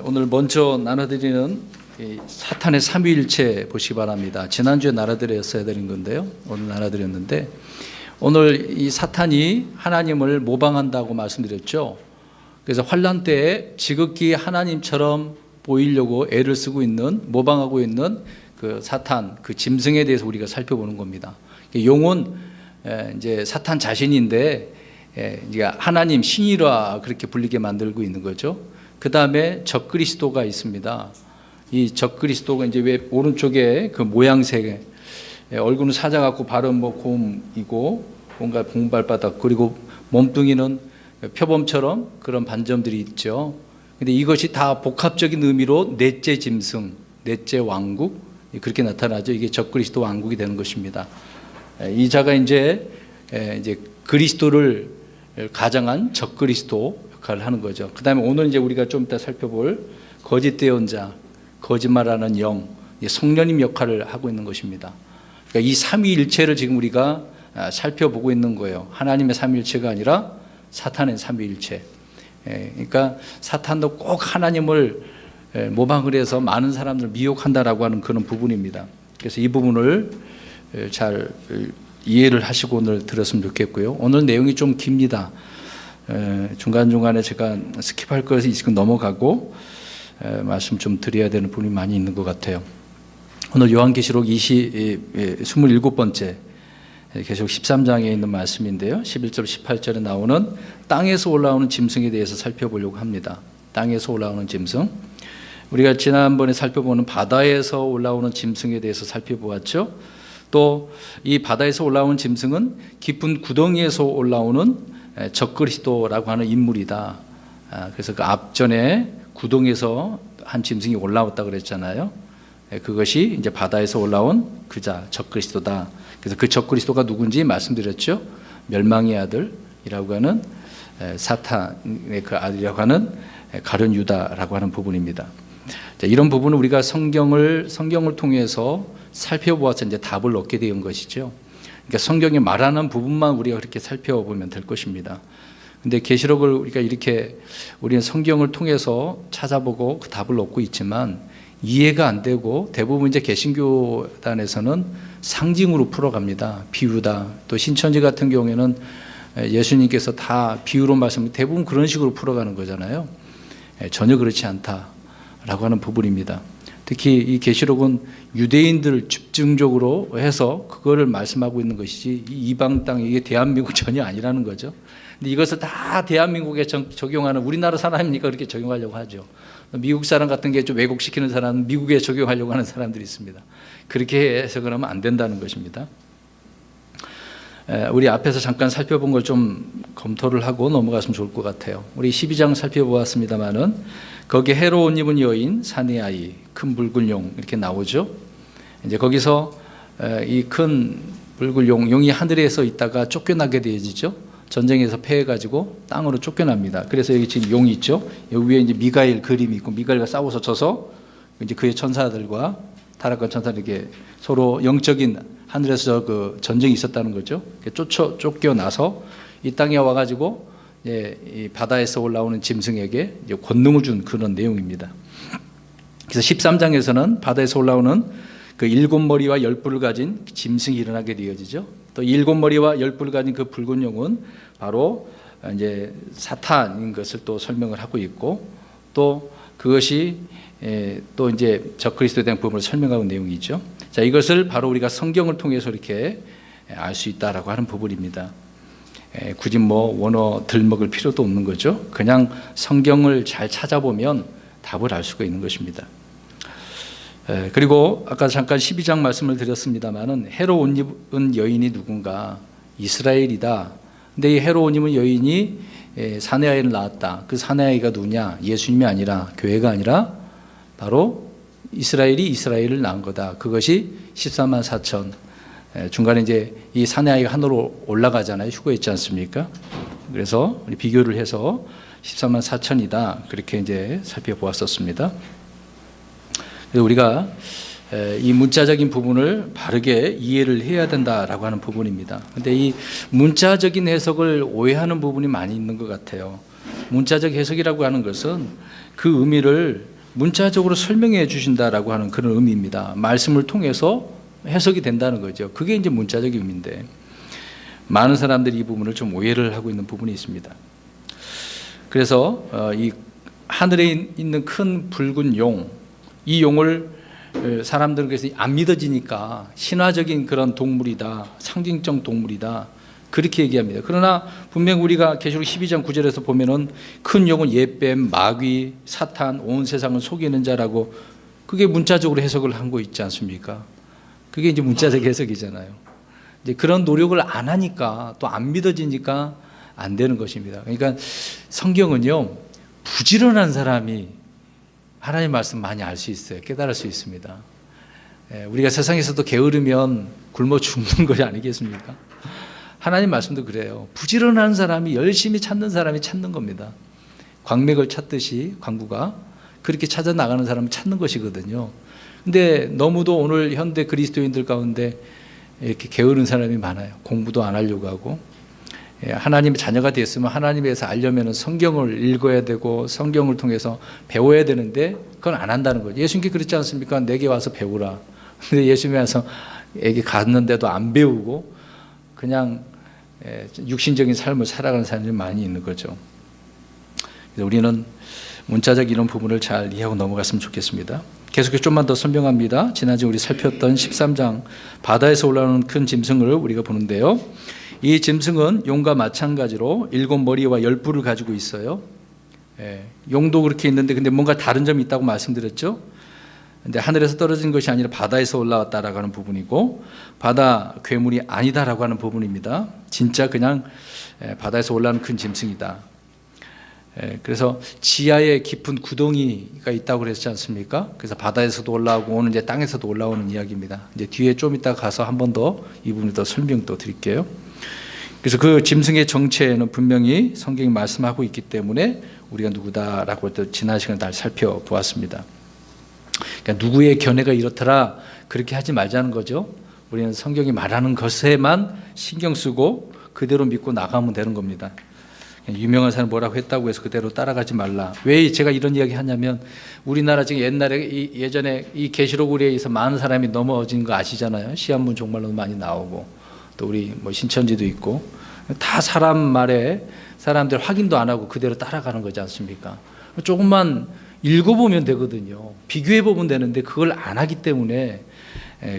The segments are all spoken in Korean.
오늘 먼저 나눠드리는 이 사탄의 삼위일체 보시기 바랍니다. 지난주에 나눠드렸어야 되는 건데요. 오늘 나눠드렸는데, 오늘 이 사탄이 하나님을 모방한다고 말씀드렸죠. 그래서 환난 때에 지극히 하나님처럼 보이려고 애를 쓰고 있는, 모방하고 있는 그 사탄, 그 짐승에 대해서 우리가 살펴보는 겁니다. 용은 이제 사탄 자신인데, 이제 하나님 신이라 그렇게 불리게 만들고 있는 거죠. 그 다음에 적그리스도가 있습니다. 이 적그리스도가 이제 왜 오른쪽에 그 모양새, 얼굴은 사자같고 발은 곰이고 뭔가 봉발바닥, 그리고 몸뚱이는 표범처럼 그런 반점들이 있죠. 근데 이것이 다 복합적인 의미로 넷째 짐승, 넷째 왕국, 그렇게 나타나죠. 이게 적그리스도 왕국이 되는 것입니다. 이 자가 이제 그리스도를 가장한 적그리스도 역할을 하는 거죠. 그 다음에 오늘 이제 우리가 좀 이따 살펴볼 거짓된 자, 거짓말하는 영, 성령님 역할을 하고 있는 것입니다. 그러니까 이 삼위일체를 지금 우리가 살펴보고 있는 거예요. 하나님의 삼위일체가 아니라 사탄의 삼위일체. 그러니까 사탄도 꼭 하나님을 모방을 해서 많은 사람들을 미혹한다라고 하는 그런 부분입니다. 그래서 이 부분을 잘 이해를 하시고 오늘 들었으면 좋겠고요. 오늘 내용이 좀 깁니다. 중간중간에 제가 스킵할 것이 있으면 넘어가고 말씀 좀 드려야 되는 부분이 많이 있는 것 같아요. 오늘 요한계시록 27번째 계시록 13장에 있는 말씀인데요. 11절 18절에 나오는 땅에서 올라오는 짐승에 대해서 살펴보려고 합니다. 땅에서 올라오는 짐승. 우리가 지난번에 살펴보는 바다에서 올라오는 짐승에 대해서 살펴보았죠. 또 이 바다에서 올라오는 짐승은 깊은 구덩이에서 올라오는 적그리스도라고 하는 인물이다. 그래서 그 앞전에 구덩이에서 한 짐승이 올라왔다 그랬잖아요. 그것이 이제 바다에서 올라온 그자 적그리스도다. 그래서 그 적그리스도가 누군지 말씀드렸죠. 멸망의 아들이라고 하는 사탄의 그 아들이라고 하는 가룟 유다라고 하는 부분입니다. 자, 이런 부분은 우리가 성경을 통해서 살펴보아서 이제 답을 얻게 된 것이죠. 그러니까 성경이 말하는 부분만 우리가 그렇게 살펴보면 될 것입니다. 근데 계시록을 우리가 이렇게 우리는 성경을 통해서 찾아보고 그 답을 얻고 있지만 이해가 안 되고 대부분 이제 개신교단에서는 상징으로 풀어갑니다. 비유다. 또 신천지 같은 경우에는 예수님께서 다 비유로 말씀, 대부분 그런 식으로 풀어가는 거잖아요. 전혀 그렇지 않다라고 하는 부분입니다. 특히 이 계시록은 유대인들을 집중적으로 해서 그거를 말씀하고 있는 것이지 이 이방 땅, 이게 대한민국 전혀 아니라는 거죠. 근데 이것을 다 대한민국에 적용하는, 우리나라 사람이니까 그렇게 적용하려고 하죠. 미국 사람 같은 게 좀 왜곡시키는 사람은 미국에 적용하려고 하는 사람들이 있습니다. 그렇게 해석을 하면 안 된다는 것입니다. 우리 앞에서 잠깐 살펴본 걸 좀 검토를 하고 넘어갔으면 좋을 것 같아요. 우리 12장 살펴보았습니다만은 거기에 해로 옷 입은 여인, 사내 아이, 큰 붉은 용 이렇게 나오죠. 이제 거기서 이 큰 붉은 용이 하늘에서 있다가 쫓겨나게 되어지죠. 전쟁에서 패해가지고 땅으로 쫓겨납니다. 그래서 여기 지금 용이 있죠. 여기 위에 이제 미가엘 그림이 있고 미가엘과 싸워서 져서 이제 그의 천사들과 타락한 천사들에게 서로 영적인 하늘에서 그 전쟁이 있었다는 거죠. 쫓겨나서 이 땅에 와가지고 이 바다에서 올라오는 짐승에게 이제 권능을 준 그런 내용입니다. 그래서 13장에서는 바다에서 올라오는 그 7머리와 10뿔을 가진 짐승이 일어나게 되어지죠. 또 7머리와 10뿔을 가진 그 붉은 용은 바로 이제 사탄인 것을 또 설명을 하고 있고, 또 그것이 또 이제 적그리스도에 대한 부분을 설명하는 내용이 있죠. 자, 이것을 바로 우리가 성경을 통해서 이렇게 알 수 있다라고 하는 부분입니다. 굳이 원어 들먹을 필요도 없는 거죠. 그냥 성경을 잘 찾아보면 답을 알 수가 있는 것입니다. 그리고 아까 잠깐 12장 말씀을 드렸습니다만은 해로 옷 입은 여인이 누군가? 이스라엘이다. 근데 이 해로 옷 입은 여인이 사내 아이를 낳았다. 그 사내 아이가 누구냐? 예수님이 아니라, 교회가 아니라 바로 이스라엘이 이스라엘을 낳은 거다. 그것이 14만 4천. 중간에 이제 이 사내 아이가 하늘로 올라가잖아요. 휴거했지 않습니까? 그래서 우리 비교를 해서 14만 4천이다. 그렇게 이제 살펴보았었습니다. 그래서 우리가 이 문자적인 부분을 바르게 이해를 해야 된다라고 하는 부분입니다. 근데 이 문자적인 해석을 오해하는 부분이 많이 있는 것 같아요. 문자적 해석이라고 하는 것은 그 의미를 문자적으로 설명해 주신다라고 하는 그런 의미입니다. 말씀을 통해서 해석이 된다는 거죠. 그게 이제 문자적 의미인데 많은 사람들이 이 부분을 좀 오해를 하고 있는 부분이 있습니다. 그래서 이 하늘에 있는 큰 붉은 용, 이 용을 사람들은 그래서 안 믿어지니까 신화적인 그런 동물이다, 상징적 동물이다, 그렇게 얘기합니다. 그러나 분명 우리가 계시록 12장 9절에서 보면은 큰 용은 옛뱀, 마귀, 사탄, 온 세상을 속이는 자라고, 그게 문자적으로 해석을 한 거 있지 않습니까? 그게 이제 문자적 해석이잖아요. 이제 그런 노력을 안 하니까, 또 안 믿어지니까 안 되는 것입니다. 그러니까 성경은요, 부지런한 사람이 하나님 말씀 많이 알 수 있어요. 깨달을 수 있습니다. 우리가 세상에서도 게으르면 굶어 죽는 것이 아니겠습니까? 하나님 말씀도 그래요. 부지런한 사람이, 열심히 찾는 사람이 찾는 겁니다. 광맥을 찾듯이 광부가 그렇게 찾아 나가는 사람을 찾는 것이거든요. 근데 너무도 오늘 현대 그리스도인들 가운데 이렇게 게으른 사람이 많아요. 공부도 안 하려고 하고, 하나님의 자녀가 됐으면 하나님에서 알려면 성경을 읽어야 되고 성경을 통해서 배워야 되는데 그건 안 한다는 거죠. 예수님께 그렇지 않습니까? 내게 와서 배우라. 근데 예수님이 와서 애기 갔는데도 안 배우고 그냥 육신적인 삶을 살아가는 사람들이 많이 있는 거죠. 그래서 우리는 문자적 이런 부분을 잘 이해하고 넘어갔으면 좋겠습니다. 계속해서 좀만 더 설명합니다. 지난주에 우리 살폈던 13장 바다에서 올라오는 큰 짐승을 우리가 보는데요. 이 짐승은 용과 마찬가지로 7머리와 10뿔을 가지고 있어요. 용도 그렇게 있는데 근데 뭔가 다른 점이 있다고 말씀드렸죠. 근데 하늘에서 떨어진 것이 아니라 바다에서 올라왔다라고 하는 부분이고, 바다 괴물이 아니다라고 하는 부분입니다. 진짜 그냥 바다에서 올라오는 큰 짐승이다. 그래서 지하에 깊은 구덩이가 있다고 그랬지 않습니까? 그래서 바다에서도 올라오고 오는 이제 땅에서도 올라오는 이야기입니다. 이제 뒤에 좀 이따 가서 한 번 더 이 부분을 더 설명 또 드릴게요. 그래서 그 짐승의 정체는 분명히 성경이 말씀하고 있기 때문에 우리가 누구다라고 또 지난 시간에 다 살펴보았습니다. 그러니까 누구의 견해가 이렇더라 그렇게 하지 말자는 거죠. 우리는 성경이 말하는 것에만 신경 쓰고 그대로 믿고 나가면 되는 겁니다. 유명한 사람 뭐라고 했다고 해서 그대로 따라가지 말라. 왜 제가 이런 이야기 하냐면 우리나라 지금 옛날에 예전에 이 계시록 의뢰에서 많은 사람이 넘어진 거 아시잖아요. 시한문 종말론도 많이 나오고 또 우리 뭐 신천지도 있고 다 사람 말에 사람들 확인도 안 하고 그대로 따라가는 거지 않습니까? 조금만 읽어보면 되거든요. 비교해보면 되는데 그걸 안 하기 때문에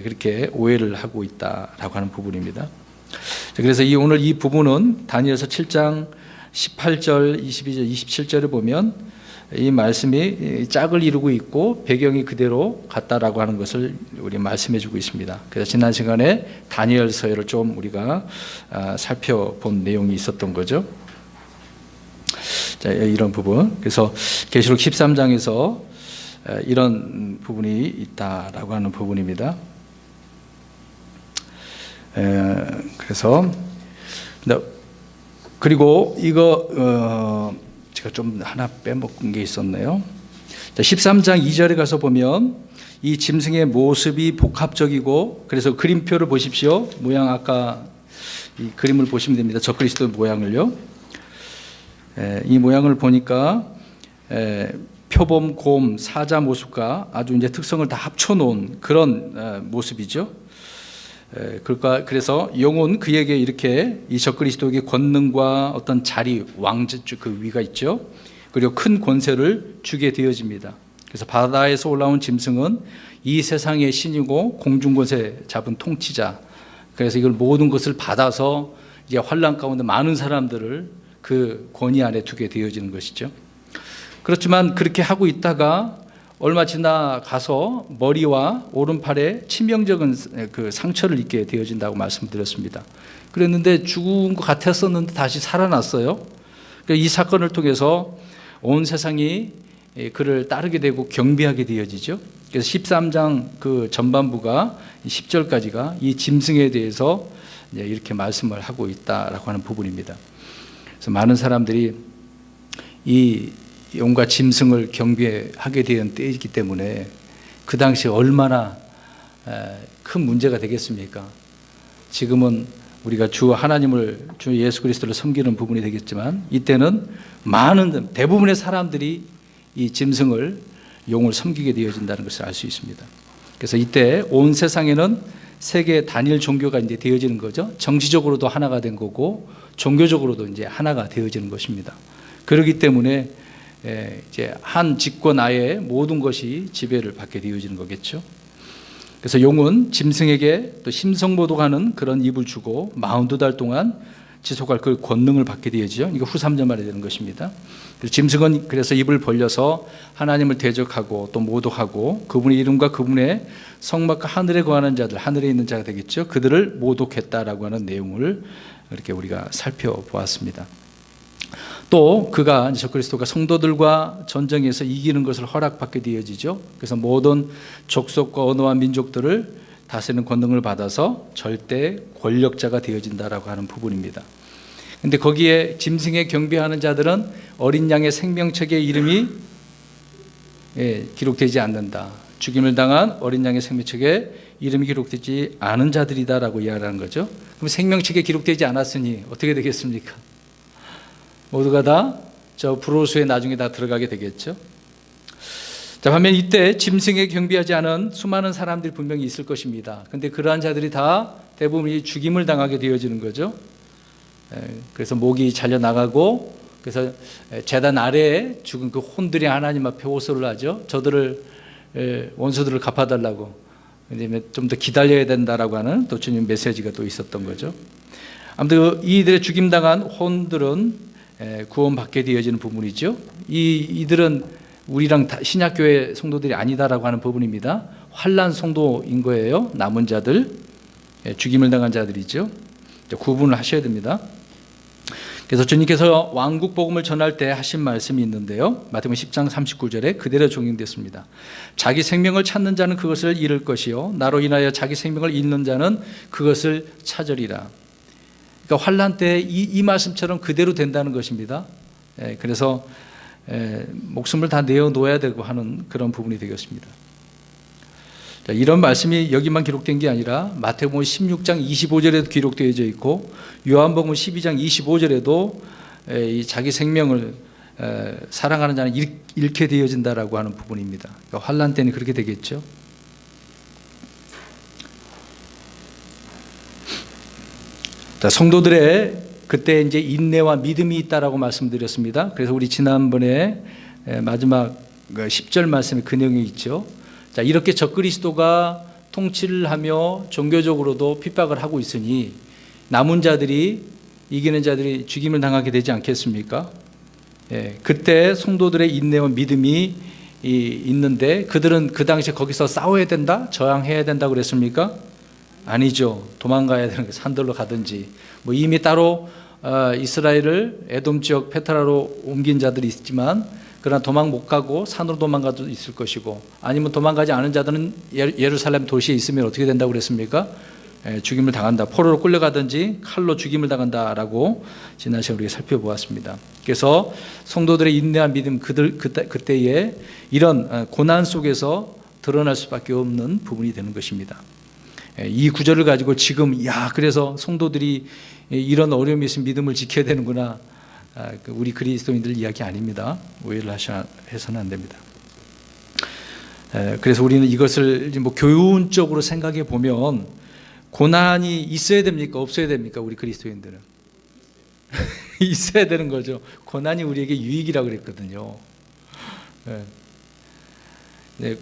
그렇게 오해를 하고 있다라고 하는 부분입니다. 그래서 오늘 이 부분은 다니엘서 7장 18절, 22절, 27절을 보면 이 말씀이 짝을 이루고 있고 배경이 그대로 같다라고 하는 것을 우리 말씀해 주고 있습니다. 그래서 지난 시간에 다니엘서를 좀 우리가 살펴본 내용이 있었던 거죠. 자, 이런 부분. 그래서 계시록 13장에서 이런 부분이 있다라고 하는 부분입니다. 그래서 그리고 이거 제가 좀 하나 빼먹은 게 있었네요. 자, 13장 2절에 가서 보면 이 짐승의 모습이 복합적이고, 그래서 그림표를 보십시오. 모양 아까 이 그림을 보시면 됩니다. 적그리스도 모양을요. 이 모양을 보니까 표범, 곰, 사자 모습과 아주 이제 특성을 다 합쳐놓은 그런 모습이죠. 그래서 영은 그에게 이렇게 이 적그리스도에게 권능과 어떤 자리, 왕자 그 위가 있죠. 그리고 큰 권세를 주게 되어집니다. 그래서 바다에서 올라온 짐승은 이 세상의 신이고 공중 권세 잡은 통치자. 그래서 이걸 모든 것을 받아서 이제 환란 가운데 많은 사람들을 그 권위 아래 두게 되어지는 것이죠. 그렇지만 그렇게 하고 있다가 얼마 지나가서 머리와 오른팔에 치명적인 그 상처를 입게 되어진다고 말씀드렸습니다. 그랬는데 죽은 것 같았었는데 다시 살아났어요. 이 사건을 통해서 온 세상이 그를 따르게 되고 경배하게 되어지죠. 그래서 13장 그 전반부가 10절까지가 이 짐승에 대해서 이렇게 말씀을 하고 있다라고 하는 부분입니다. 그래서 많은 사람들이 이 용과 짐승을 경배하게 된 때이기 때문에 그 당시 얼마나 큰 문제가 되겠습니까? 지금은 우리가 주 하나님을, 주 예수 그리스도를 섬기는 부분이 되겠지만, 이때는 많은 대부분의 사람들이 이 짐승을, 용을 섬기게 되어진다는 것을 알 수 있습니다. 그래서 이때 온 세상에는 세계 단일 종교가 이제 되어지는 거죠. 정치적으로도 하나가 된 거고 종교적으로도 이제 하나가 되어지는 것입니다. 그렇기 때문에 이제 한 집권 아래 모든 것이 지배를 받게 되어지는 거겠죠. 그래서 용은 짐승에게 또 심성모독하는 그런 입을 주고 42달 동안 지속할 그 권능을 받게 되어지죠. 이거 후 3절 말에 되는 것입니다. 짐승은 그래서 입을 벌려서 하나님을 대적하고 또 모독하고 그분의 이름과 그분의 성막과 하늘에 거하는 자들, 하늘에 있는 자가 되겠죠. 그들을 모독했다라고 하는 내용을 이렇게 우리가 살펴보았습니다. 또 그가 예수 그리스도가 성도들과 전쟁에서 이기는 것을 허락받게 되어지죠. 그래서 모든 족속과 언어와 민족들을 다스리는 권능을 받아서 절대 권력자가 되어진다라고 하는 부분입니다. 근데 거기에 짐승에 경배하는 자들은 어린 양의 생명책에 이름이 기록되지 않는다. 죽임을 당한 어린 양의 생명책에 이름이 기록되지 않은 자들이다라고 이야기하는 거죠. 그럼 생명책에 기록되지 않았으니 어떻게 되겠습니까? 모두가 다 저 불호수에 나중에 다 들어가게 되겠죠. 자, 반면 이때 짐승에 경배하지 않은 수많은 사람들이 분명히 있을 것입니다. 근데 그러한 자들이 다 대부분이 죽임을 당하게 되어지는 거죠. 그래서 목이 잘려나가고, 그래서 제단 아래에 죽은 그 혼들이 하나님 앞에 호소를 하죠. 저들을, 원수들을 갚아달라고, 좀 더 기다려야 된다라고 하는 또 주님 메시지가 또 있었던 거죠. 아무튼 이들의 죽임당한 혼들은 구원받게 되어지는 부분이죠. 이들은 우리랑 신약교회 성도들이 아니다라고 하는 부분입니다. 환난 성도인 거예요. 남은 자들, 죽임을 당한 자들이죠. 구분을 하셔야 됩니다. 그래서 주님께서 왕국 복음을 전할 때 하신 말씀이 있는데요. 마태복음 10장 39절에 그대로 적용됐습니다. 자기 생명을 찾는 자는 그것을 잃을 것이요 나로 인하여 자기 생명을 잃는 자는 그것을 찾으리라. 그러니까 환난 때 이 말씀처럼 그대로 된다는 것입니다. 그래서 목숨을 다 내어놓아야 되고 하는 그런 부분이 되겠습니다. 자, 이런 말씀이 여기만 기록된 게 아니라 마태복음 16장 25절에도 기록되어져 있고 요한복음 12장 25절에도 이 자기 생명을 사랑하는 자는 잃게 되어진다라고 하는 부분입니다. 그러니까 환난 때는 그렇게 되겠죠. 자, 성도들의 그때 이제 인내와 믿음이 있다라고 말씀드렸습니다. 그래서 우리 지난번에 마지막 10절 말씀에 그 내용이 있죠. 자, 이렇게 적그리스도가 통치를 하며 종교적으로도 핍박을 하고 있으니 남은 자들이, 이기는 자들이 죽임을 당하게 되지 않겠습니까? 그때 성도들의 인내와 믿음이 있는데 그들은 그 당시에 거기서 싸워야 된다? 저항해야 된다고 그랬습니까? 아니죠. 도망가야 되는 게 산들로 가든지, 뭐 이미 따로 이스라엘을 에돔 지역 페트라로 옮긴 자들이 있지만 그러나 도망 못 가고 산으로 도망가도 있을 것이고, 아니면 도망가지 않은 자들은 예루살렘 도시에 있으면 어떻게 된다고 그랬습니까? 죽임을 당한다. 포로로 끌려가든지 칼로 죽임을 당한다라고 지난 시간에 우리가 살펴보았습니다. 그래서 성도들의 인내와 믿음, 그때에 이런 고난 속에서 드러날 수밖에 없는 부분이 되는 것입니다. 이 구절을 가지고 지금 그래서 성도들이 이런 어려움이 있으면 믿음을 지켜야 되는구나, 우리 그리스도인들 이야기 아닙니다. 오해를 해서는 안 됩니다. 그래서 우리는 이것을 뭐 교훈적으로 생각해 보면 고난이 있어야 됩니까? 없어야 됩니까? 우리 그리스도인들은 있어야 되는 거죠. 고난이 우리에게 유익이라고 그랬거든요.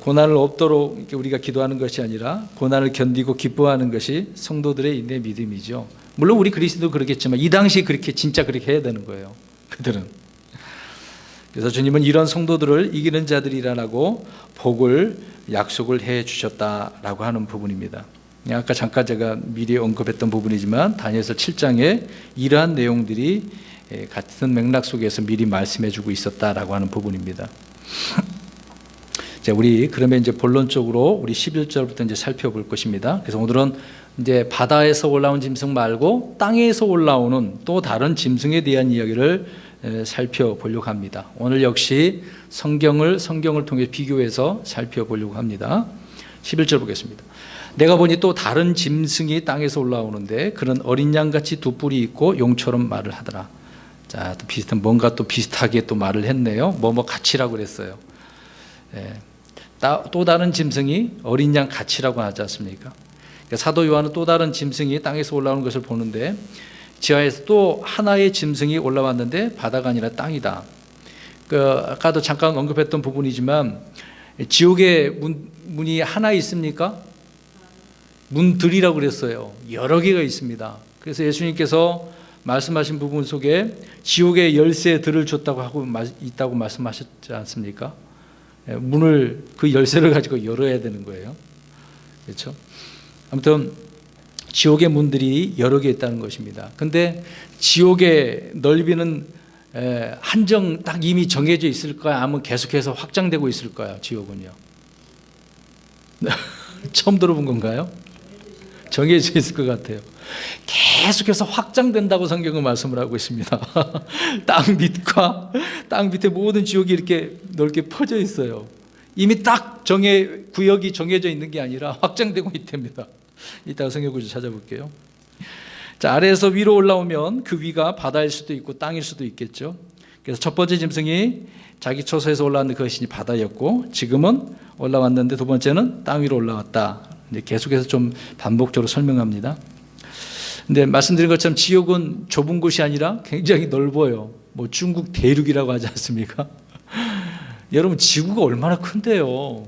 고난을 없도록 우리가 기도하는 것이 아니라 고난을 견디고 기뻐하는 것이 성도들의 인내 믿음이죠. 물론 우리 그리스도도 그렇겠지만 이 당시 그렇게 진짜 그렇게 해야 되는 거예요. 그들은. 그래서 주님은 이런 성도들을 이기는 자들이라고 복을 약속을 해 주셨다라고 하는 부분입니다. 아까 잠깐 제가 미리 언급했던 부분이지만 다니엘서 7장에 이러한 내용들이 같은 맥락 속에서 미리 말씀해 주고 있었다라고 하는 부분입니다. 자, 우리 그러면 이제 본론적으로 우리 11절부터 이제 살펴볼 것입니다. 그래서 오늘은 이제 바다에서 올라온 짐승 말고 땅에서 올라오는 또 다른 짐승에 대한 이야기를 살펴보려고 합니다. 오늘 역시 성경을 통해 비교해서 살펴보려고 합니다. 11절 보겠습니다. 내가 보니 또 다른 짐승이 땅에서 올라오는데 그는 어린 양같이 두 뿔이 있고 용처럼 말을 하더라. 자, 또 비슷한 뭔가 또 비슷하게 또 말을 했네요. 뭐뭐 같이라고 그랬어요. 예. 또 다른 짐승이 어린 양 같이라고 하지 않습니까? 그러니까 사도 요한은 또 다른 짐승이 땅에서 올라오는 것을 보는데 지하에서 또 하나의 짐승이 올라왔는데 바다가 아니라 땅이다. 아까도 잠깐 언급했던 부분이지만 지옥의 문이 하나 있습니까? 문들이라고 그랬어요. 여러 개가 있습니다. 그래서 예수님께서 말씀하신 부분 속에 지옥의 열쇠들을 줬다고 하고 있다고 말씀하셨지 않습니까? 문을 그 열쇠를 가지고 열어야 되는 거예요. 그렇죠? 아무튼 지옥의 문들이 여러 개 있다는 것입니다. 근데 지옥의 넓이는 한정 딱 이미 정해져 있을까요? 아니면 계속해서 확장되고 있을까요? 지옥은요. 처음 들어본 건가요? 정해져 있을 것 같아요. 계속해서 확장된다고 성경은 말씀을 하고 있습니다. 땅 밑에 모든 지옥이 이렇게 넓게 퍼져 있어요. 이미 딱 구역이 정해져 있는 게 아니라 확장되고 있답니다. 이따가 성경 구절 찾아볼게요. 자, 아래에서 위로 올라오면 그 위가 바다일 수도 있고 땅일 수도 있겠죠. 그래서 첫 번째 짐승이 자기 처소에서 올라왔는데 그것이 바다였고, 지금은 올라왔는데 두 번째는 땅 위로 올라왔다. 이제 계속해서 좀 반복적으로 설명합니다. 근데 말씀드린 것처럼 지옥은 좁은 곳이 아니라 굉장히 넓어요. 뭐 중국 대륙이라고 하지 않습니까? 여러분, 지구가 얼마나 큰데요.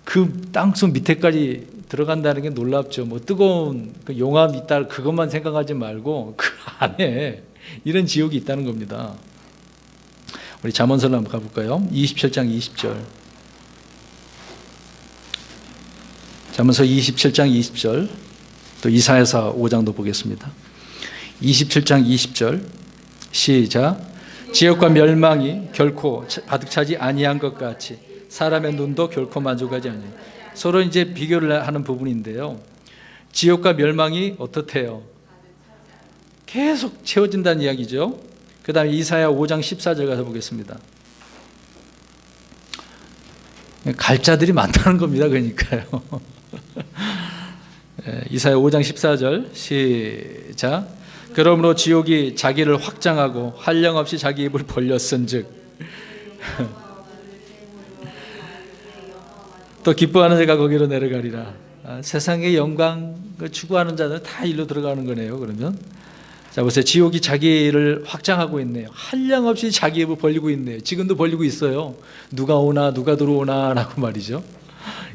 그 땅속 밑에까지 들어간다는 게 놀랍죠. 뭐 뜨거운 그 용암이 있다, 그것만 생각하지 말고 그 안에 이런 지옥이 있다는 겁니다. 우리 잠언서를 한번 가볼까요? 27장 20절. 잠언서 27장 20절, 또 이사야서 5장도 보겠습니다. 27장 20절 시작. 지옥과 멸망이 결코 가득 차지 아니한 것 같이 사람의 눈도 결코 만족하지 아니하니. 서로 이제 비교를 하는 부분인데요. 지옥과 멸망이 어떻대요? 계속 채워진다는 이야기죠. 그 다음에 이사야 5장 14절 가서 보겠습니다. 갈자들이 많다는 겁니다. 그러니까요. 이사야 5장 14절 시작. 그러므로 지옥이 자기를 확장하고 한량없이 자기 입을 벌렸은즉 또 기뻐하는 자가 거기로 내려가리라. 세상의 영광을 추구하는 자들은 다 일로 들어가는 거네요. 그러면 자, 보세요. 지옥이 자기를 확장하고 있네요. 한량없이 자기 입을 벌리고 있네요. 지금도 벌리고 있어요. 누가 오나 누가 들어오나 라고 말이죠.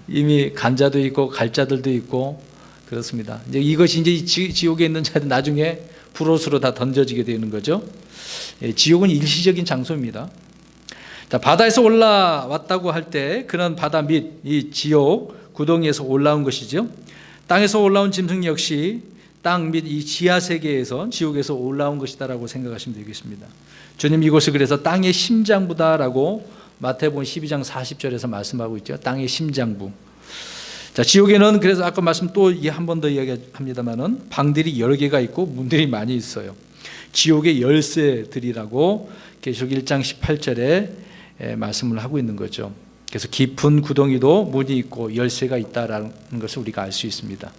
이미 간 자도 있고 갈 자들도 있고 그렇습니다. 이제 이것이 이제 지옥에 있는 자들 나중에 불옷으로 다 던져지게 되는 거죠. 지옥은 일시적인 장소입니다. 자, 바다에서 올라왔다고 할 때 그런 바다 및 이 지옥 구덩이에서 올라온 것이죠. 땅에서 올라온 짐승 역시 땅 및 이 지하 세계에서 지옥에서 올라온 것이다라고 생각하시면 되겠습니다. 주님 이곳을 그래서 땅의 심장부다라고 마태복음 12장 40절에서 말씀하고 있죠. 땅의 심장부. 자, 지옥에는 그래서 아까 말씀 또 한 번 더 이야기합니다만은 방들이 여러 개가 있고 문들이 많이 있어요. 지옥의 열쇠들이라고 계시록 1장 18절에 말씀을 하고 있는 거죠. 그래서 깊은 구덩이도 문이 있고 열쇠가 있다라는 것을 우리가 알 수 있습니다.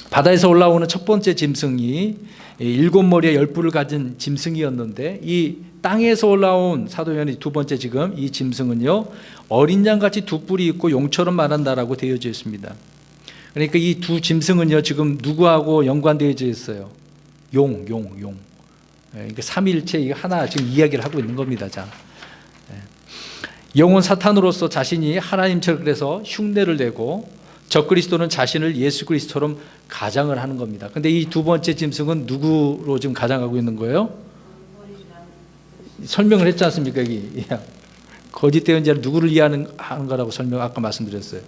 바다에서 올라오는 첫 번째 짐승이 7머리에 10뿔을 가진 짐승이었는데 이 땅에서 올라온 사도 요한이 두 번째 지금 이 짐승은요 어린 양같이 두 뿔이 있고 용처럼 말한다라고 되어져 있습니다. 그러니까 이 두 짐승은요 지금 누구하고 연관되어져 있어요? 용. 그러니까 삼위일체 하나 지금 이야기를 하고 있는 겁니다. 자, 용은 사탄으로서 자신이 하나님처럼 그래서 흉내를 내고 적그리스도는 자신을 예수 그리스도처럼 가장을 하는 겁니다. 근데 이 두 번째 짐승은 누구로 지금 가장하고 있는 거예요? 설명을 했지 않습니까? 여기 거짓 대언자는 누구를 이해하는 거라고 아까 말씀드렸어요.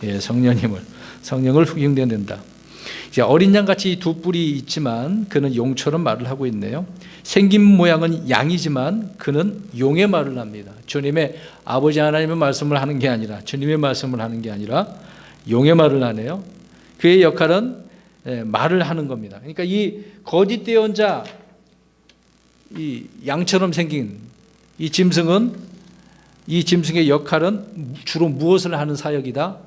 예, 성령을 흉내낸다. 이제 어린 양같이 두 뿔이 있지만 그는 용처럼 말을 하고 있네요. 생긴 모양은 양이지만 그는 용의 말을 합니다. 주님의 아버지 하나님의 말씀을 하는 게 아니라 주님의 말씀을 하는 게 아니라 용의 말을 하네요. 그의 역할은 말을 하는 겁니다. 그러니까 이 거짓 대언자 이 양처럼 생긴 이 짐승은 이 짐승의 역할은 주로 무엇을 하는 사역이다?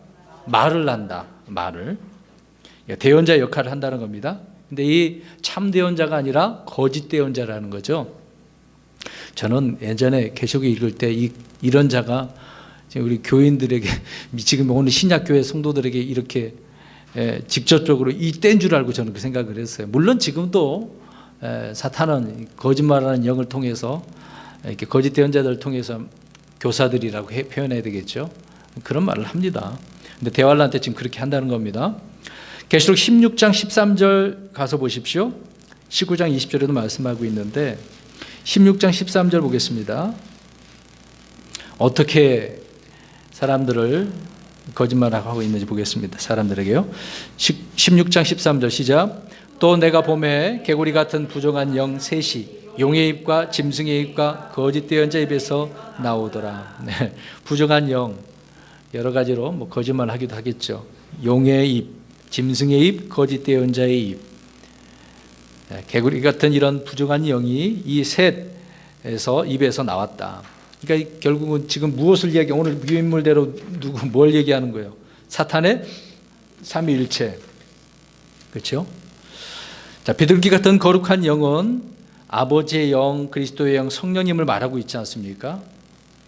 말을 한다. 말을. 대언자 역할을 한다는 겁니다. 근데 이 참 대언자가 아니라 거짓 대언자라는 거죠. 저는 예전에 계시록 읽을 때 이런 자가 우리 교인들에게, 지금 오늘 신약교회 성도들에게 이렇게 직접적으로 이 때인 줄 알고 저는 그 생각을 했어요. 물론 지금도 사탄은 거짓말하는 영을 통해서 이렇게 거짓 대언자들을 통해서 교사들이라고 표현해야 되겠죠. 그런 말을 합니다. 근데 대활란때 지금 그렇게 한다는 겁니다. 계시록 16장 13절 가서 보십시오. 19장 20절에도 말씀하고 있는데 16장 13절 보겠습니다. 어떻게 사람들을 거짓말하고 있는지 보겠습니다. 사람들에게요. 16장 13절 시작. 또 내가 봄에 개구리 같은 부정한 영 셋이 용의 입과 짐승의 입과 거짓 대언자 입에서 나오더라. 네. 부정한 영 여러 가지로 뭐 거짓말하기도 하겠죠. 용의 입, 짐승의 입, 거짓 대언자의 입. 네. 개구리 같은 이런 부정한 영이 이 셋에서 입에서 나왔다. 그러니까 결국은 지금 무엇을 이야기? 오늘 유인물대로 뭘 얘기하는 거예요? 사탄의 삼위일체. 그렇죠? 자, 비둘기 같은 거룩한 영은 아버지의 영, 그리스도의 영, 성령님을 말하고 있지 않습니까?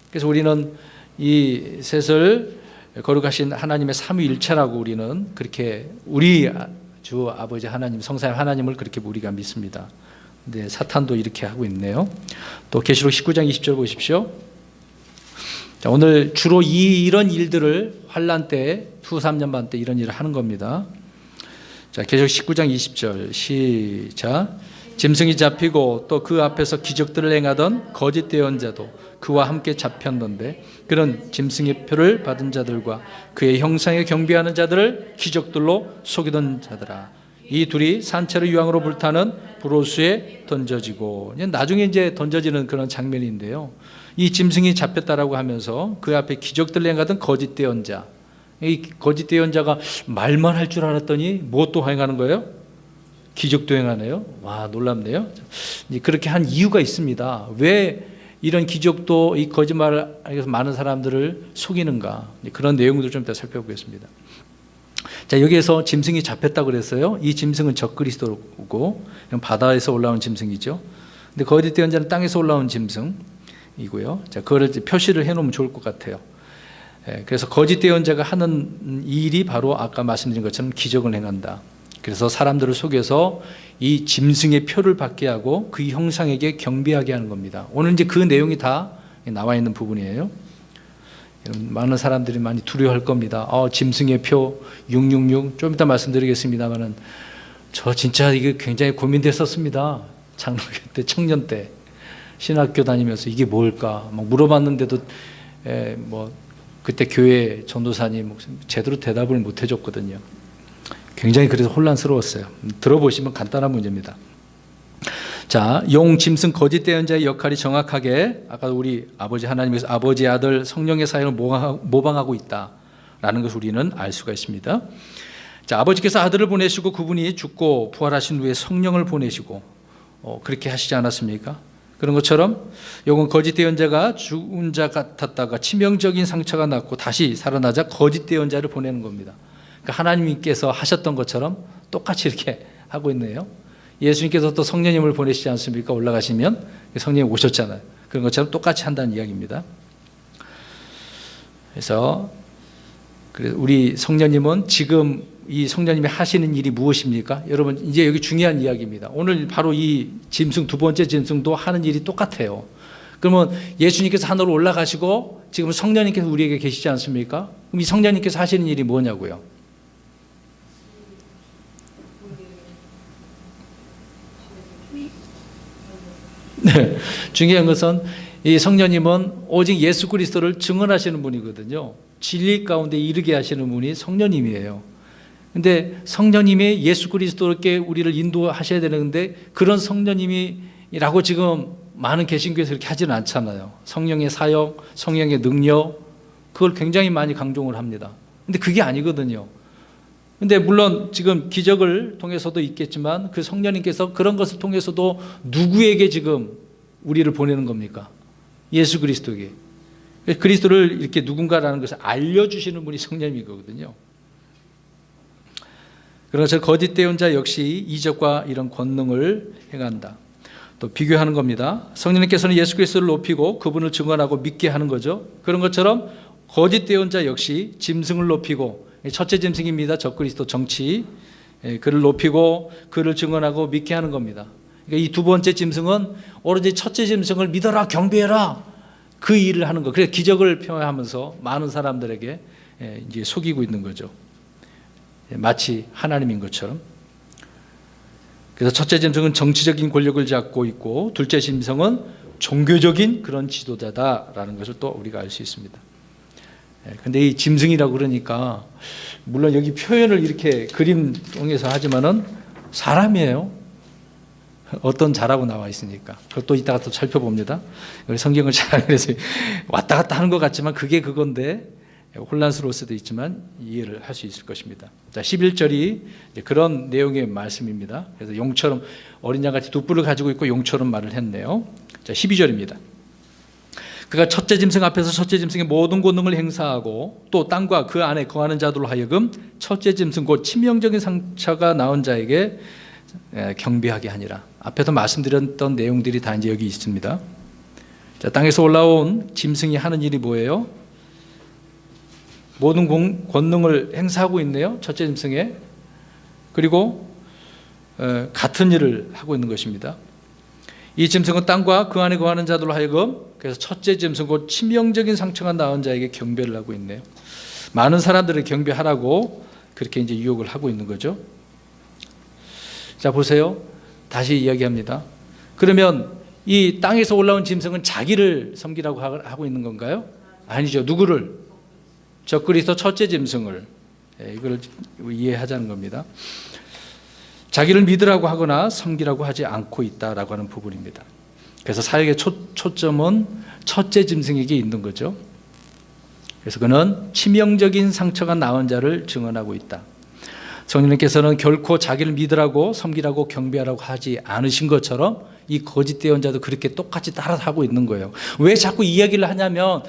그래서 우리는 이 셋을 거룩하신 하나님의 삼위일체라고 우리는 그렇게 우리 주 아버지 하나님, 성삼위 하나님을 그렇게 우리가 믿습니다. 근데 사탄도 이렇게 하고 있네요. 또 계시록 19장 20절 보십시오. 자, 오늘 주로 이런 일들을 환란 때, 후 3년 반 때 이런 일을 하는 겁니다. 자, 계시록 19장 20절 시작. 짐승이 잡히고 또 그 앞에서 기적들을 행하던 거짓 대언자도 그와 함께 잡혔는데 그런 짐승의 표를 받은 자들과 그의 형상에 경배하는 자들을 기적들로 속이던 자들아, 이 둘이 산채로 유황으로 불타는 불호수에 던져지고, 나중에 이제 던져지는 그런 장면인데요. 이 짐승이 잡혔다라고 하면서 그 앞에 기적들을 행하던 거짓 대언자, 이 거짓 대언자가 말만 할 줄 알았더니 무엇도 행하는 거예요? 기적도 행하네요. 와, 놀랍네요. 그렇게 한 이유가 있습니다. 왜 이런 기적도 이 거짓말을 해서 많은 사람들을 속이는가? 그런 내용들을 좀 더 살펴보겠습니다. 자, 여기에서 짐승이 잡혔다고 그랬어요. 이 짐승은 적그리스도고 바다에서 올라온 짐승이죠. 근데 거짓 대언자는 땅에서 올라온 짐승이고요. 자, 그거를 표시를 해놓으면 좋을 것 같아요. 그래서 거짓 대언자가 하는 일이 바로 아까 말씀드린 것처럼 기적을 행한다. 그래서 사람들을 속여서 이 짐승의 표를 받게 하고 그 형상에게 경배하게 하는 겁니다. 오늘 이제 그 내용이 다 나와 있는 부분이에요. 많은 사람들이 많이 두려워할 겁니다. 짐승의 표 666, 좀 이따 말씀드리겠습니다만은 저 진짜 이게 굉장히 고민됐었습니다. 장로교 때, 청년 때 신학교 다니면서 이게 뭘까 막 물어봤는데도 뭐 그때 교회 전도사님 제대로 대답을 못 해줬거든요. 굉장히 그래서 혼란스러웠어요. 들어보시면 간단한 문제입니다. 자, 용, 짐승, 거짓 대언자의 역할이 정확하게 아까 우리 아버지 하나님께서 아버지, 아들, 성령의 사역을 모방하고 있다라는 것을 우리는 알 수가 있습니다. 자, 아버지께서 아들을 보내시고 그분이 죽고 부활하신 후에 성령을 보내시고 그렇게 하시지 않았습니까? 그런 것처럼 요건 거짓 대언자가 죽은 자 같았다가 치명적인 상처가 났고 다시 살아나자 거짓 대언자를 보내는 겁니다. 그러니까 하나님께서 하셨던 것처럼 똑같이 이렇게 하고 있네요. 예수님께서 또 성령님을 보내시지 않습니까? 올라가시면 성령이 오셨잖아요. 그런 것처럼 똑같이 한다는 이야기입니다. 그래서 우리 성령님은 지금 이 성령님이 하시는 일이 무엇입니까? 여러분, 이제 여기 중요한 이야기입니다. 오늘 바로 이 짐승, 두 번째 짐승도 하는 일이 똑같아요. 그러면 예수님께서 하늘로 올라가시고 지금 성령님께서 우리에게 계시지 않습니까? 그럼 이 성령님께서 하시는 일이 뭐냐고요? 네, 중요한 것은 이 성령님은 오직 예수 그리스도를 증언하시는 분이거든요. 진리 가운데 이르게 하시는 분이 성령님이에요. 근데 성령님이 예수 그리스도께 우리를 인도하셔야 되는데 그런 성령님이라고 지금 많은 개신교에서 이렇게 하지는 않잖아요. 성령의 사역, 성령의 능력, 그걸 굉장히 많이 강조를 합니다. 근데 그게 아니거든요. 근데 물론 지금 기적을 통해서도 있겠지만 그 성령님께서 그런 것을 통해서도 누구에게 지금 우리를 보내는 겁니까? 예수 그리스도에게. 그리스도를 이렇게 누군가라는 것을 알려주시는 분이 성령이거든요. 그래서 거짓 대언자 역시 이적과 이런 권능을 행한다. 또 비교하는 겁니다. 성령님께서는 예수 그리스도를 높이고 그분을 증언하고 믿게 하는 거죠. 그런 것처럼 거짓 대언자 역시 짐승을 높이고, 첫째 짐승입니다. 적그리스도 정치, 그를 높이고 그를 증언하고 믿게 하는 겁니다. 그러니까 이 두 번째 짐승은 오로지 첫째 짐승을 믿어라, 경배해라, 그 일을 하는 거. 그래서 기적을 표현하면서 많은 사람들에게 이제 속이고 있는 거죠. 마치 하나님인 것처럼. 그래서 첫째 짐승은 정치적인 권력을 잡고 있고, 둘째 짐승은 종교적인 그런 지도자다라는 것을 또 우리가 알 수 있습니다. 근데 이 짐승이라고 그러니까 물론 여기 표현을 이렇게 그림 통해서 하지만은 사람이에요. 어떤 자라고 나와 있으니까 그것도 이따가 또 살펴봅니다. 성경을 잘 그래서 왔다 갔다 하는 것 같지만 그게 그건데 혼란스러울 수도 있지만 이해를 할 수 있을 것입니다. 자, 11절이 그런 내용의 말씀입니다. 그래서 용처럼 어린 양같이 두 뿔을 가지고 있고 용처럼 말을 했네요. 자, 12절입니다. 그가 첫째 짐승 앞에서 첫째 짐승의 모든 권능을 행사하고 또 땅과 그 안에 거하는 자들로 하여금 첫째 짐승 곧 치명적인 상처가 나온 자에게 경배하게 하니라. 앞에서 말씀드렸던 내용들이 다 이제 여기 있습니다. 자, 땅에서 올라온 짐승이 하는 일이 뭐예요? 모든 권능을 행사하고 있네요. 첫째 짐승에. 그리고 같은 일을 하고 있는 것입니다. 이 짐승은 땅과 그 안에 거하는 자들로 하여금, 그래서 첫째 짐승 곧 치명적인 상처가 나은 자에게 경배를 하고 있네요. 많은 사람들을 경배하라고 그렇게 이제 유혹을 하고 있는 거죠. 자, 보세요. 다시 이야기합니다. 그러면 이 땅에서 올라온 짐승은 자기를 섬기라고 하고 있는 건가요? 아니죠. 누구를? 적그리스도 첫째 짐승을. 이걸 이해하자는 겁니다. 자기를 믿으라고 하거나 섬기라고 하지 않고 있다라고 하는 부분입니다. 그래서 사역의 초점은 첫째 짐승에게 있는 거죠. 그래서 그는 치명적인 상처가 나은 자를 증언하고 있다. 성령님께서는 결코 자기를 믿으라고 섬기라고 경배하라고 하지 않으신 것처럼 이 거짓 대언자도 그렇게 똑같이 따라하고 있는 거예요. 왜 자꾸 이야기를 하냐면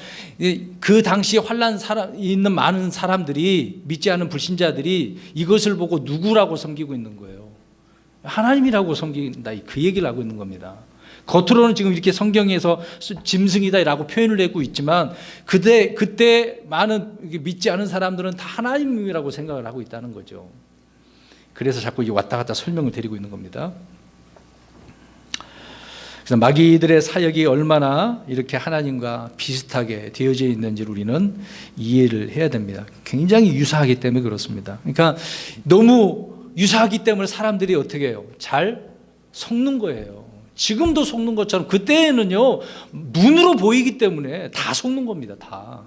그 당시에 환난 있는 많은 사람들이, 믿지 않는 불신자들이 이것을 보고 누구라고 섬기고 있는 거예요. 하나님이라고 섬긴다, 그 얘기를 하고 있는 겁니다. 겉으로는 지금 이렇게 성경에서 짐승이다라고 표현을 하고 있지만 그때 많은 믿지 않은 사람들은 다 하나님이라고 생각을 하고 있다는 거죠. 그래서 자꾸 왔다 갔다 설명을 드리고 있는 겁니다. 그래서 마귀들의 사역이 얼마나 이렇게 하나님과 비슷하게 되어져 있는지를 우리는 이해를 해야 됩니다. 굉장히 유사하기 때문에 그렇습니다. 그러니까 너무 유사하기 때문에 사람들이 어떻게 해요? 잘 속는 거예요. 지금도 속는 것처럼 그때는요, 눈으로 보이기 때문에 다 속는 겁니다. 다.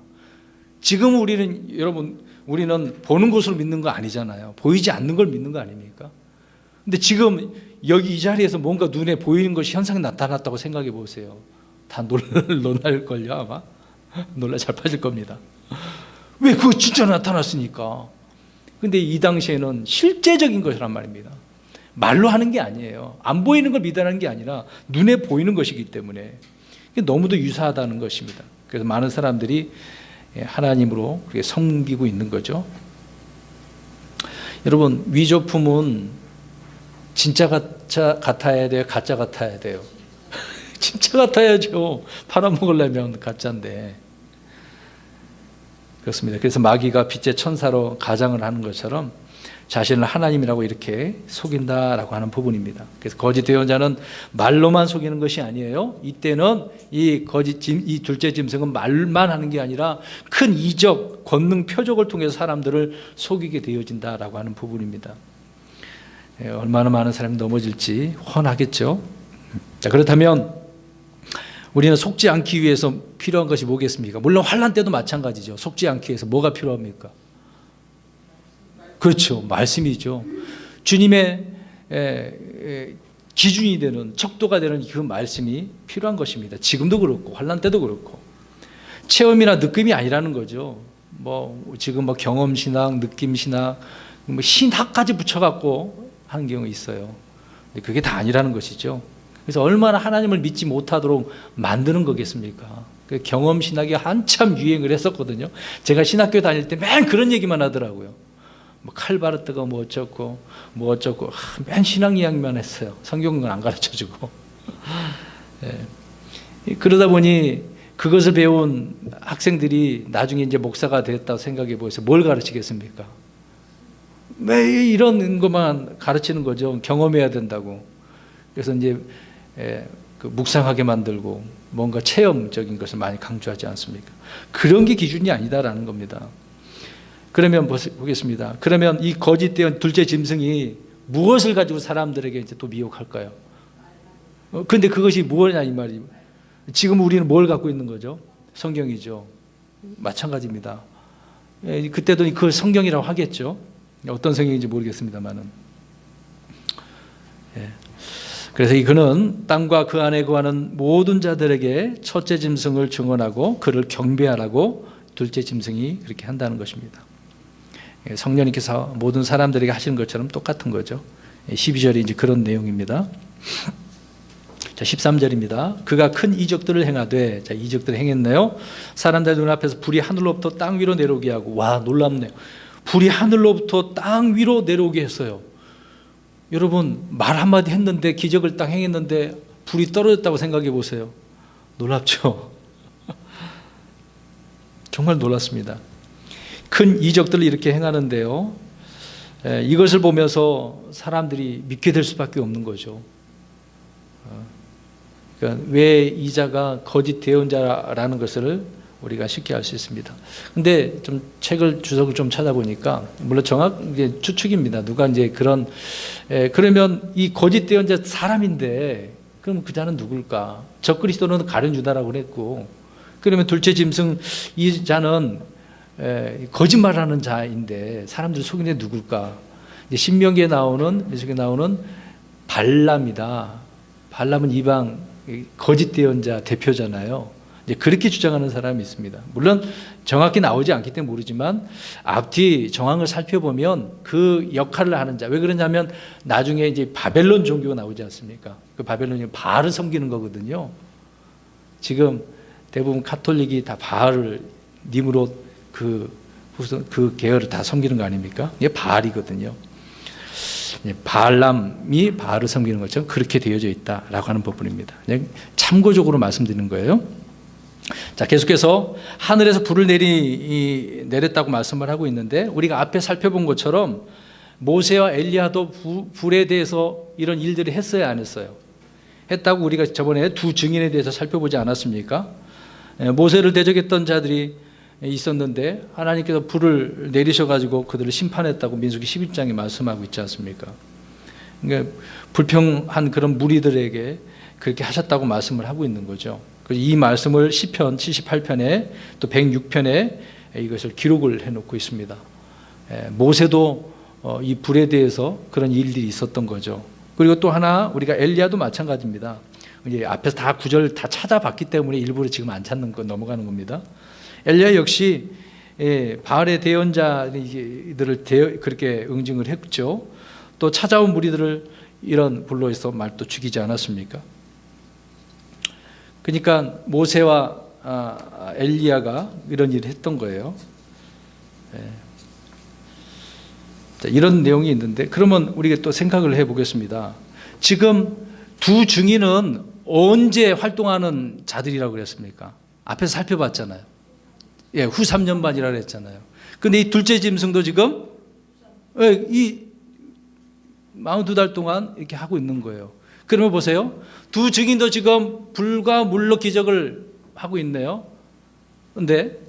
지금 우리는 보는 것으로 믿는 거 아니잖아요. 보이지 않는 걸 믿는 거 아닙니까? 근데 지금 여기 이 자리에서 뭔가 눈에 보이는 것이 현상이 나타났다고 생각해 보세요. 다 놀랄걸요, 아마. 놀라 잘 빠질 겁니다. 왜? 그거 진짜 나타났으니까. 근데 이 당시에는 실제적인 것이란 말입니다. 말로 하는 게 아니에요. 안 보이는 걸 믿으라는 게 아니라 눈에 보이는 것이기 때문에 너무도 유사하다는 것입니다. 그래서 많은 사람들이 하나님으로 그렇게 섬기고 있는 거죠. 여러분, 위조품은 진짜 같아야 돼요? 가짜 같아야 돼요? 진짜 같아야죠. 팔아먹으려면 가짜인데. 그렇습니다. 그래서 마귀가 빛의 천사로 가장을 하는 것처럼 자신을 하나님이라고 이렇게 속인다라고 하는 부분입니다. 그래서 거짓 대언자는 말로만 속이는 것이 아니에요. 이때는 이 둘째 짐승은 말만 하는 게 아니라 큰 이적, 권능, 표적을 통해서 사람들을 속이게 되어진다라고 하는 부분입니다. 얼마나 많은 사람이 넘어질지 훤하겠죠. 자, 그렇다면 우리는 속지 않기 위해서 필요한 것이 뭐겠습니까? 물론 환난 때도 마찬가지죠. 속지 않기 위해서 뭐가 필요합니까? 그렇죠. 말씀이죠. 주님의 기준이 되는, 척도가 되는 그 말씀이 필요한 것입니다. 지금도 그렇고 환난 때도 그렇고. 체험이나 느낌이 아니라는 거죠. 지금 경험 신학, 느낌 신학, 신학까지 붙여갖고 하는 경우 있어요. 근데 그게 다 아니라는 것이죠. 그래서 얼마나 하나님을 믿지 못하도록 만드는 거겠습니까? 그 경험 신학이 한참 유행을 했었거든요. 제가 신학교 다닐 때 맨 그런 얘기만 하더라고요. 뭐 칼바르트가 뭐 어쩌고 맨 신학 이야기만 했어요. 성경은 안 가르쳐주고. 예. 그러다 보니 그것을 배운 학생들이 나중에 이제 목사가 됐다고 생각해 보세요. 뭘 가르치겠습니까? 왜 이런 것만 가르치는 거죠. 경험해야 된다고. 그래서 이제 그 묵상하게 만들고 뭔가 체험적인 것을 많이 강조하지 않습니까? 그런 게 기준이 아니다라는 겁니다. 그러면 보겠습니다. 그러면 이 거짓된 둘째 짐승이 무엇을 가지고 사람들에게 이제 또 미혹할까요? 근데 그것이 뭐냐 이 말이에요. 지금 우리는 뭘 갖고 있는 거죠? 성경이죠. 마찬가지입니다. 그때도 그걸 성경이라고 하겠죠. 어떤 성경인지 모르겠습니다만은. 그래서 그는 땅과 그 안에 거하는 모든 자들에게 첫째 짐승을 증언하고 그를 경배하라고 둘째 짐승이 그렇게 한다는 것입니다. 성령님께서 모든 사람들에게 하시는 것처럼 똑같은 거죠. 12절이 이제 그런 내용입니다. 자, 13절입니다. 그가 큰 이적들을 행하되, 자, 이적들을 행했네요. 사람들 눈앞에서 불이 하늘로부터 땅 위로 내려오게 하고, 와, 놀랍네요. 불이 하늘로부터 땅 위로 내려오게 했어요. 여러분, 말 한마디 했는데, 기적을 딱 행했는데 불이 떨어졌다고 생각해 보세요. 놀랍죠? 정말 놀랐습니다. 큰 이적들을 이렇게 행하는데요, 이것을 보면서 사람들이 믿게 될 수밖에 없는 거죠. 그러니까 왜 이 자가 거짓 대언자라는 것을 우리가 쉽게 알 수 있습니다. 근데 좀 책을 주석을 좀 찾아보니까 물론 정확하게 추측입니다. 누가 이제 그러면 이 거짓 대언자 사람인데 그럼 그 자는 누굴까? 적그리스도는 가룟 유다라고 그랬고, 그러면 둘째 짐승 이 자는 거짓말하는 자인데 사람들을 속이는 누굴까? 이제 신명기에 나오는 발람이다. 발람은 이방 거짓 대언자 대표잖아요. 이제 그렇게 주장하는 사람이 있습니다. 물론 정확히 나오지 않기 때문에 모르지만 앞뒤 정황을 살펴보면 그 역할을 하는 자. 왜 그러냐면 나중에 이제 바벨론 종교가 나오지 않습니까? 그 바벨론이 바알을 섬기는 거거든요. 지금 대부분 카톨릭이 다 바알을 니므롯 그 계열을 다 섬기는 거 아닙니까? 이게 바알이거든요. 발람이 바알을 섬기는 것처럼 그렇게 되어져 있다라고 하는 부분입니다. 그냥 참고적으로 말씀드리는 거예요. 자, 계속해서 하늘에서 불을 내렸다고 말씀을 하고 있는데, 우리가 앞에 살펴본 것처럼 모세와 엘리야도 불에 대해서 이런 일들을 했어요, 안 했어요? 했다고 우리가 저번에 두 증인에 대해서 살펴보지 않았습니까? 모세를 대적했던 자들이 있었는데 하나님께서 불을 내리셔가지고 그들을 심판했다고 민수기 11장에 말씀하고 있지 않습니까? 그러니까 불평한 그런 무리들에게 그렇게 하셨다고 말씀을 하고 있는 거죠. 이 말씀을 시편 78편에 또 106편에 이것을 기록을 해놓고 있습니다. 모세도 이 불에 대해서 그런 일들이 있었던 거죠. 그리고 또 하나 우리가 엘리야도 마찬가지입니다. 이제 앞에서 다 구절 다 찾아봤기 때문에 일부러 지금 안 찾는 거 넘어가는 겁니다. 엘리야 역시 바알의 대언자들을 그렇게 응징을 했죠. 또 찾아온 무리들을 이런 불로 해서 말도 죽이지 않았습니까? 그러니까 모세와 엘리야가 이런 일을 했던 거예요. 자, 이런 내용이 있는데, 그러면 우리가 또 생각을 해보겠습니다. 지금 두 증인은 언제 활동하는 자들이라고 그랬습니까? 앞에서 살펴봤잖아요. 후 3년 반이라고 했잖아요. 근데 이 둘째 짐승도 지금 이 42달 동안 이렇게 하고 있는 거예요. 그러면 보세요. 두 증인도 지금 불과 물로 기적을 하고 있네요. 그런데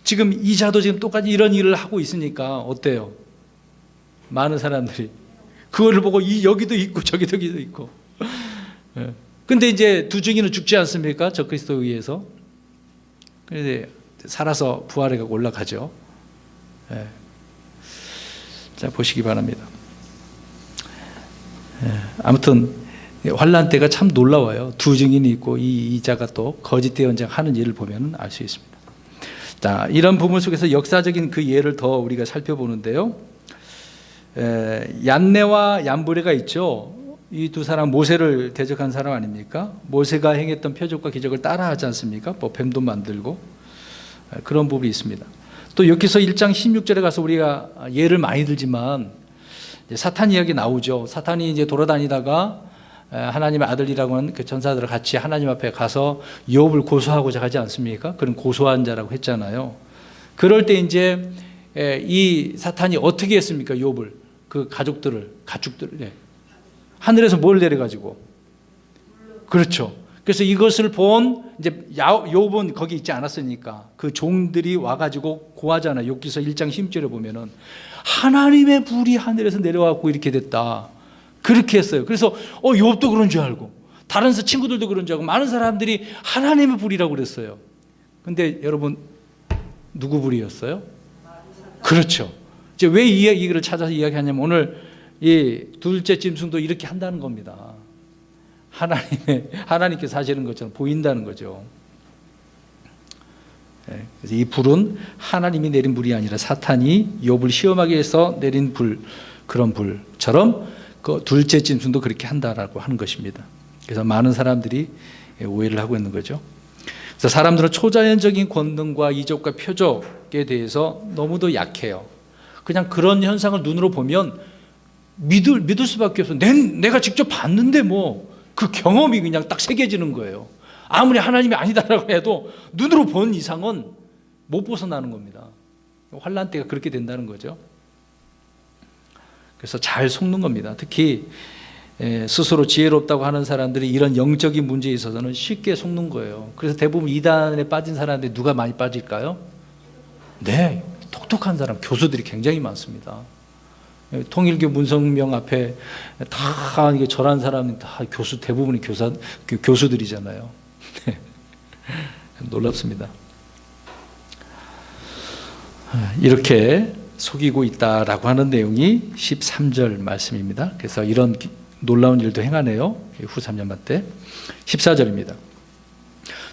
지금 이 자도 지금 똑같이 이런 일을 하고 있으니까 어때요? 많은 사람들이 그거를 보고 여기도 있고 저기도 있고. 근데 이제 두 증인은 죽지 않습니까? 적그리스도에 의해서. 그런데 살아서 부활해 올라가죠. 자, 보시기 바랍니다. 아무튼 환란 때가 참 놀라워요. 두 증인이 있고 이 자가 또 거짓 대언자 하는 일을 보면 알 수 있습니다. 자, 이런 부분 속에서 역사적인 그 예를 더 우리가 살펴보는데요. 얀네와 얀브레가 있죠. 이 두 사람 모세를 대적한 사람 아닙니까? 모세가 행했던 표적과 기적을 따라하지 않습니까? 뭐 뱀도 만들고 그런 부분이 있습니다. 또 여기서 1장 16절에 가서 우리가 예를 많이 들지만 사탄 이야기 나오죠. 사탄이 이제 돌아다니다가 하나님의 아들이라고 하는 그 전사들을 같이 하나님 앞에 가서 욥을 고소하고자 하지 않습니까? 그런 고소한 자라고 했잖아요. 그럴 때 이제 이 사탄이 어떻게 했습니까? 욥을, 그 가족들을 하늘에서 뭘 내려가지고, 그렇죠. 그래서 이것을 본 이제 욥은 거기 있지 않았으니까 그 종들이 와가지고 고하잖아요. 욥기서 1장 16절에 보면은 하나님의 불이 하늘에서 내려와갖고 이렇게 됐다. 그렇게 했어요. 그래서 욥도 그런 줄 알고 다른 친구들도 그런 줄 알고 많은 사람들이 하나님의 불이라고 그랬어요. 근데 여러분 누구 불이었어요? 그렇죠. 이제 왜 이 얘기를 찾아서 이야기하냐면 오늘 이 둘째 짐승도 이렇게 한다는 겁니다. 하나님께서 하시는 것처럼 보인다는 거죠. 그래서 이 불은 하나님이 내린 불이 아니라 사탄이 욥을 시험하기 위해서 내린 불, 그런 불처럼 그 둘째 짐승도 그렇게 한다라고 하는 것입니다. 그래서 많은 사람들이 오해를 하고 있는 거죠. 그래서 사람들은 초자연적인 권능과 이적과 표적에 대해서 너무도 약해요. 그냥 그런 현상을 눈으로 보면 믿을 수밖에 없어요. 내가 직접 봤는데 뭐 그 경험이 그냥 딱 새겨지는 거예요. 아무리 하나님이 아니다라고 해도 눈으로 본 이상은 못 벗어나는 겁니다. 환난 때가 그렇게 된다는 거죠. 그래서 잘 속는 겁니다. 특히 스스로 지혜롭다고 하는 사람들이 이런 영적인 문제에 있어서는 쉽게 속는 거예요. 그래서 대부분 이단에 빠진 사람들이 누가 많이 빠질까요? 네, 똑똑한 사람, 교수들이 굉장히 많습니다. 통일교 문성명 앞에 다 이게 절한 사람이 다 대부분이 교수들이잖아요. 놀랍습니다. 이렇게 속이고 있다라고 하는 내용이 13절 말씀입니다. 그래서 이런 놀라운 일도 행하네요. 후 3년만 때. 14절입니다.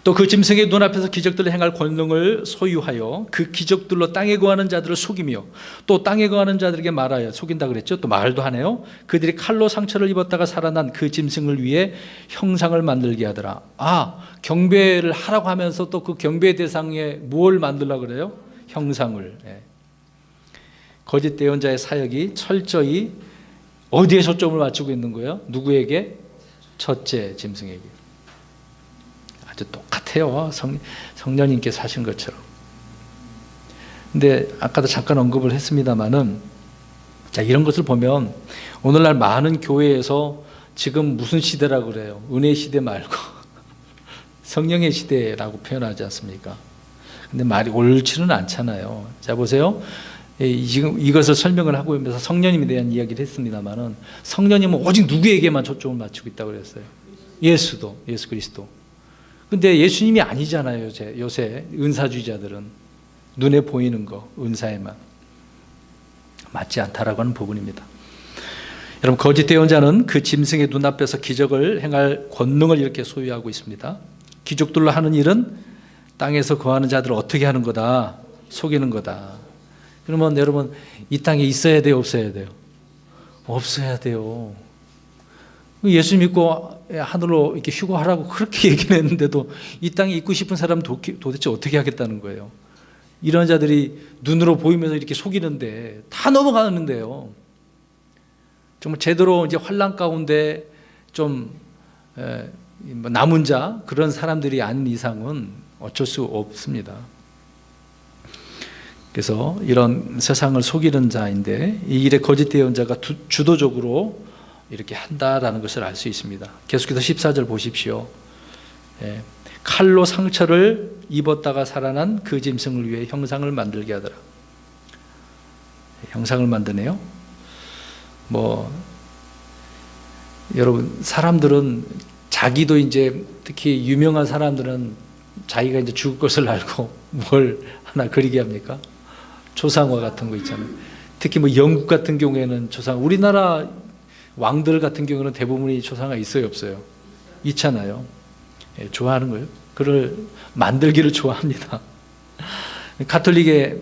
또 그 짐승의 눈앞에서 기적들을 행할 권능을 소유하여 그 기적들로 땅에 거하는 자들을 속이며 또 땅에 거하는 자들에게 말하여 속인다 그랬죠. 또 말도 하네요. 그들이 칼로 상처를 입었다가 살아난 그 짐승을 위해 형상을 만들게 하더라. 경배를 하라고 하면서 또 그 경배 대상에 뭘 만들려고 그래요? 형상을. 거짓 대언자의 사역이 철저히 어디에 초점을 맞추고 있는 거예요? 누구에게? 첫째 짐승에게. 아주 똑같아요. 성령님께서 하신 것처럼. 근데 아까도 잠깐 언급을 했습니다마는, 자, 이런 것을 보면 오늘날 많은 교회에서 지금 무슨 시대라고 그래요? 은혜 시대 말고 성령의 시대라고 표현하지 않습니까? 근데 말이 옳지는 않잖아요. 자, 보세요. 지금 이것을 설명을 하고 있면서 성령님에 대한 이야기를 했습니다마는, 성령님은 오직 누구에게만 초점을 맞추고 있다고 그랬어요? 예수 그리스도. 근데 예수님이 아니잖아요. 요새 은사주의자들은 눈에 보이는 거, 은사에만. 맞지 않다라고 하는 부분입니다. 여러분, 거짓 대언자는 그 짐승의 눈앞에서 기적을 행할 권능을 이렇게 소유하고 있습니다. 기적들로 하는 일은 땅에서 거하는 자들을 어떻게 하는 거다? 속이는 거다. 그러면 여러분, 이 땅에 있어야 돼요, 없어야 돼요? 없어야 돼요. 예수 믿고 하늘로 이렇게 휴거하라고 그렇게 얘기를 했는데도 이 땅에 있고 싶은 사람은 도대체 어떻게 하겠다는 거예요? 이런 자들이 눈으로 보이면서 이렇게 속이는데 다 넘어가는데요. 정말 제대로 이제 환난 가운데 좀 남은 자, 그런 사람들이 아닌 이상은 어쩔 수 없습니다. 그래서 이런 세상을 속이는 자인데, 이 일에 거짓 대언자가 주도적으로 이렇게 한다라는 것을 알 수 있습니다. 계속해서 14절 보십시오. 칼로 상처를 입었다가 살아난 그 짐승을 위해 형상을 만들게 하더라. 형상을 만드네요. 여러분, 사람들은 자기도 이제, 특히 유명한 사람들은 자기가 이제 죽을 것을 알고 뭘 하나 그리게 합니까? 조상화 같은 거 있잖아요. 특히 영국 같은 경우에는 우리나라 왕들 같은 경우는 대부분이 조상화 있어요, 없어요? 있잖아요. 좋아하는 거예요. 그를 만들기를 좋아합니다. 가톨릭에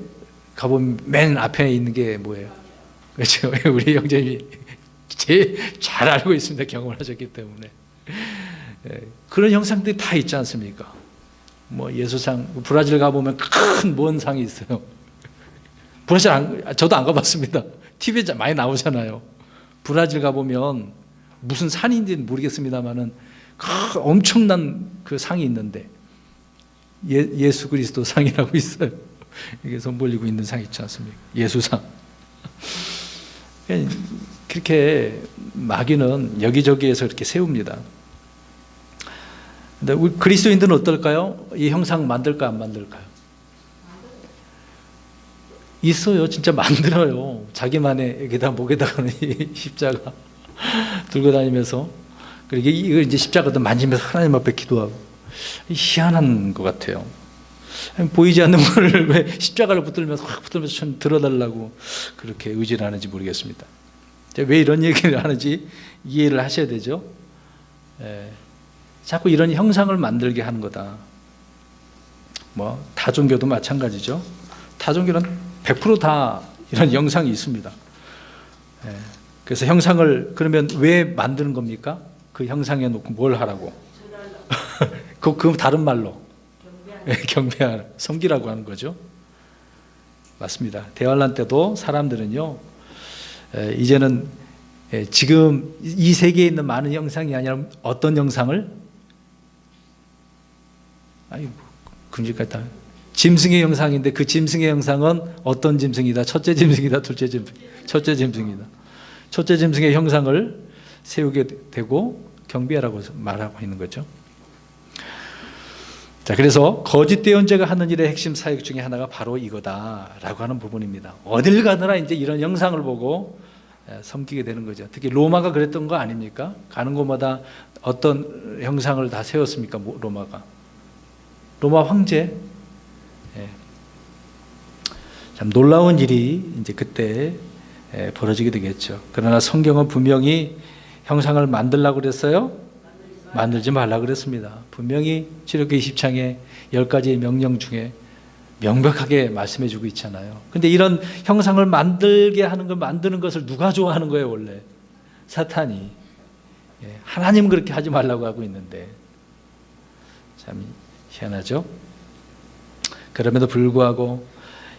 가보면 맨 앞에 있는 게 뭐예요? 그렇죠? 우리 형제님이 잘 알고 있습니다. 경험을 하셨기 때문에. 그런 형상들이 다 있지 않습니까? 뭐 예수상, 브라질 가보면 큰 먼 상이 있어요. 브라질 저도 안 가봤습니다. TV에 많이 나오잖아요. 브라질 가보면 무슨 산인지는 모르겠습니다만은 엄청난 그 상이 있는데 예수 그리스도 상이라고 있어요. 이게 손 벌리고 있는 상 있지 않습니까? 예수상. 그렇게 마귀는 여기저기에서 이렇게 세웁니다. 근데 우리 그리스도인들은 어떨까요? 이 형상 만들까 안 만들까요? 있어요. 진짜 만들어요. 자기만의 여기다 목에다가는 십자가 들고 다니면서 그리고 이거 이제 십자가도 만지면서 하나님 앞에 기도하고 희한한 것 같아요. 보이지 않는 거를 왜 십자가를 붙들면서 확 붙들면서 들어달라고 그렇게 의지를 하는지 모르겠습니다. 왜 이런 얘기를 하는지 이해를 하셔야 되죠. 자꾸 이런 형상을 만들게 하는 거다. 뭐 다종교도 마찬가지죠. 다종교는 100% 이런 형상이 있습니다. 그래서 형상을 그러면 왜 만드는 겁니까? 그 형상에 놓고 뭘 하라고? 그 다른 말로 경배하라, 섬기라고 하는 거죠. 맞습니다. 대환란 때도 사람들은요, 이제는 지금 이 세계에 있는 많은 형상이 아니라 어떤 형상을? 아니, 금지까지 다. 짐승의 형상인데 그 짐승의 형상은 어떤 짐승이다? 첫째 짐승이다? 둘째 짐승? 첫째 짐승이다. 첫째 짐승의 형상을 세우게 되고 경배하라고 말하고 있는 거죠. 자, 그래서 거짓 대언자가 하는 일의 핵심 사역 중에 하나가 바로 이거다라고 하는 부분입니다. 어딜 가느나 이제 이런 형상을 보고 섬기게 되는 거죠. 특히 로마가 그랬던 거 아닙니까? 가는 곳마다 어떤 형상을 다 세웠습니까? 로마가. 로마 황제. 참 놀라운 일이 이제 그때 벌어지게 되겠죠. 그러나 성경은 분명히 형상을 만들라고 그랬어요? 만들지 말라고 그랬습니다. 분명히 출애굽기 20장에 10가지의 명령 중에 명백하게 말씀해 주고 있잖아요. 근데 이런 형상을 만들게 하는 걸 만드는 것을 누가 좋아하는 거예요, 원래? 사탄이. 하나님은 그렇게 하지 말라고 하고 있는데 참 희한하죠? 그럼에도 불구하고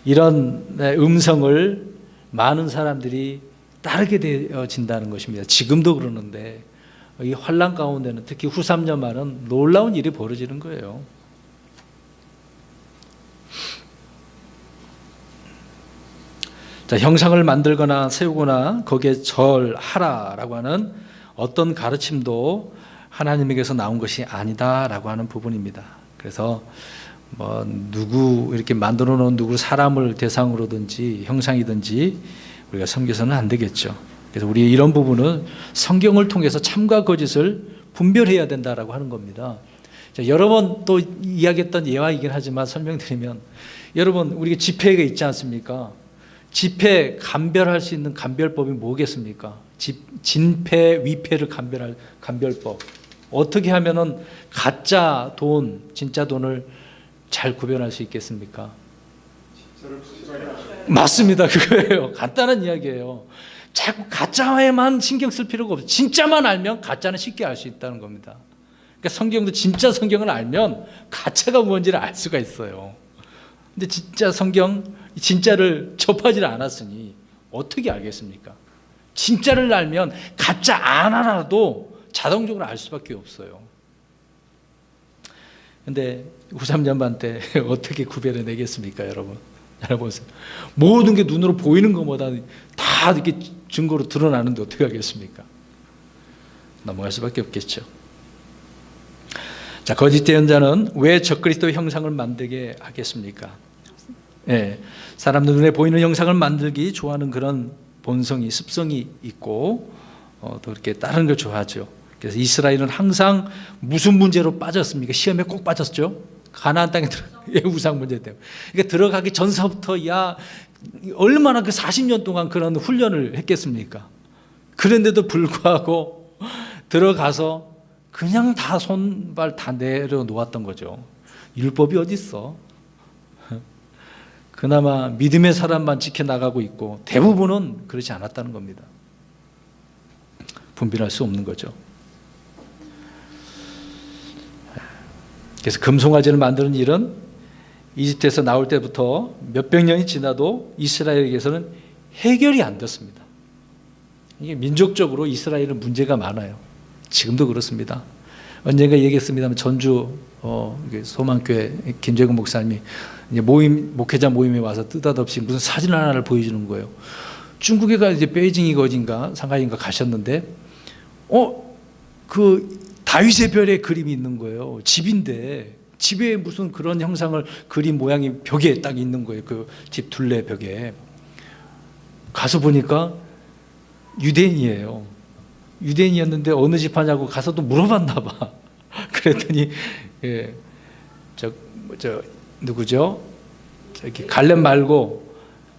이런 음성을 많은 사람들이 따르게 되어진다는 것입니다. 지금도 그러는데 이 환난 가운데는 특히 후 3년만은 놀라운 일이 벌어지는 거예요. 자, 형상을 만들거나 세우거나 거기에 절하라라고 하는 어떤 가르침도 하나님에게서 나온 것이 아니다라고 하는 부분입니다. 그래서 뭐 누구 이렇게 만들어 놓은 누구 사람을 대상으로든지 형상이든지 우리가 섬겨서는 안 되겠죠. 그래서 우리 이런 부분은 성경을 통해서 참과 거짓을 분별해야 된다라고 하는 겁니다. 자, 여러 번 또 이야기했던 예화이긴 하지만 설명드리면 여러분 우리가 집회가 있지 않습니까? 집회 감별할 수 있는 감별법이 뭐겠습니까? 진패 위패를 감별할 감별법. 어떻게 하면은 가짜 돈, 진짜 돈을 잘 구별할 수 있겠습니까? 맞습니다. 그거예요. 간단한 이야기예요. 자꾸 가짜에만 신경 쓸 필요가 없어요. 진짜만 알면 가짜는 쉽게 알 수 있다는 겁니다. 그러니까 성경도 진짜 성경을 알면 가짜가 뭔지를 알 수가 있어요. 근데 진짜 성경, 진짜를 접하지 않았으니 어떻게 알겠습니까? 진짜를 알면 가짜 하나라도 자동적으로 알 수밖에 없어요. 근데 후3년반 때 어떻게 구별해 내겠습니까, 여러분? 여러분, 모든 게 눈으로 보이는 것보다 다 이렇게 증거로 드러나는데 어떻게 하겠습니까? 넘어갈 수밖에 없겠죠. 자, 거짓 대언자는 왜 적그리스도 형상을 만들게 하겠습니까? 사람들 눈에 보이는 형상을 만들기 좋아하는 그런 본성이, 습성이 있고 또 이렇게 다른 걸 좋아하죠. 그래서 이스라엘은 항상 무슨 문제로 빠졌습니까? 시험에 꼭 빠졌죠. 가나안 땅에 우상 문제 때문에. 그러니까 들어가기 전서부터 얼마나 그 40년 동안 그런 훈련을 했겠습니까? 그런데도 불구하고 들어가서 그냥 다 손발 다 내려놓았던 거죠. 율법이 어디 있어? 그나마 믿음의 사람만 지켜나가고 있고 대부분은 그렇지 않았다는 겁니다. 분별할 수 없는 거죠. 그래서 금송아지를 만드는 일은 이집트에서 나올 때부터 몇백 년이 지나도 이스라엘에게서는 해결이 안 됐습니다. 이게 민족적으로 이스라엘은 문제가 많아요. 지금도 그렇습니다. 언젠가 얘기했습니다만 전주 소망교회 김재근 목사님이 이제 목회자 모임에 와서 뜻없이 무슨 사진 하나를 보여주는 거예요. 중국에가 이제 베이징이가 어딘가 상하이인가 가셨는데 그 다윗의 별의 그림이 있는 거예요. 집인데 집에 무슨 그런 형상을 그린 모양이 벽에 딱 있는 거예요. 그 집 둘레 벽에. 가서 보니까 유대인이에요. 유대인이었는데 어느 집 하냐고 가서 또 물어봤나 봐. 그랬더니 누구죠? 저기 갈렙 말고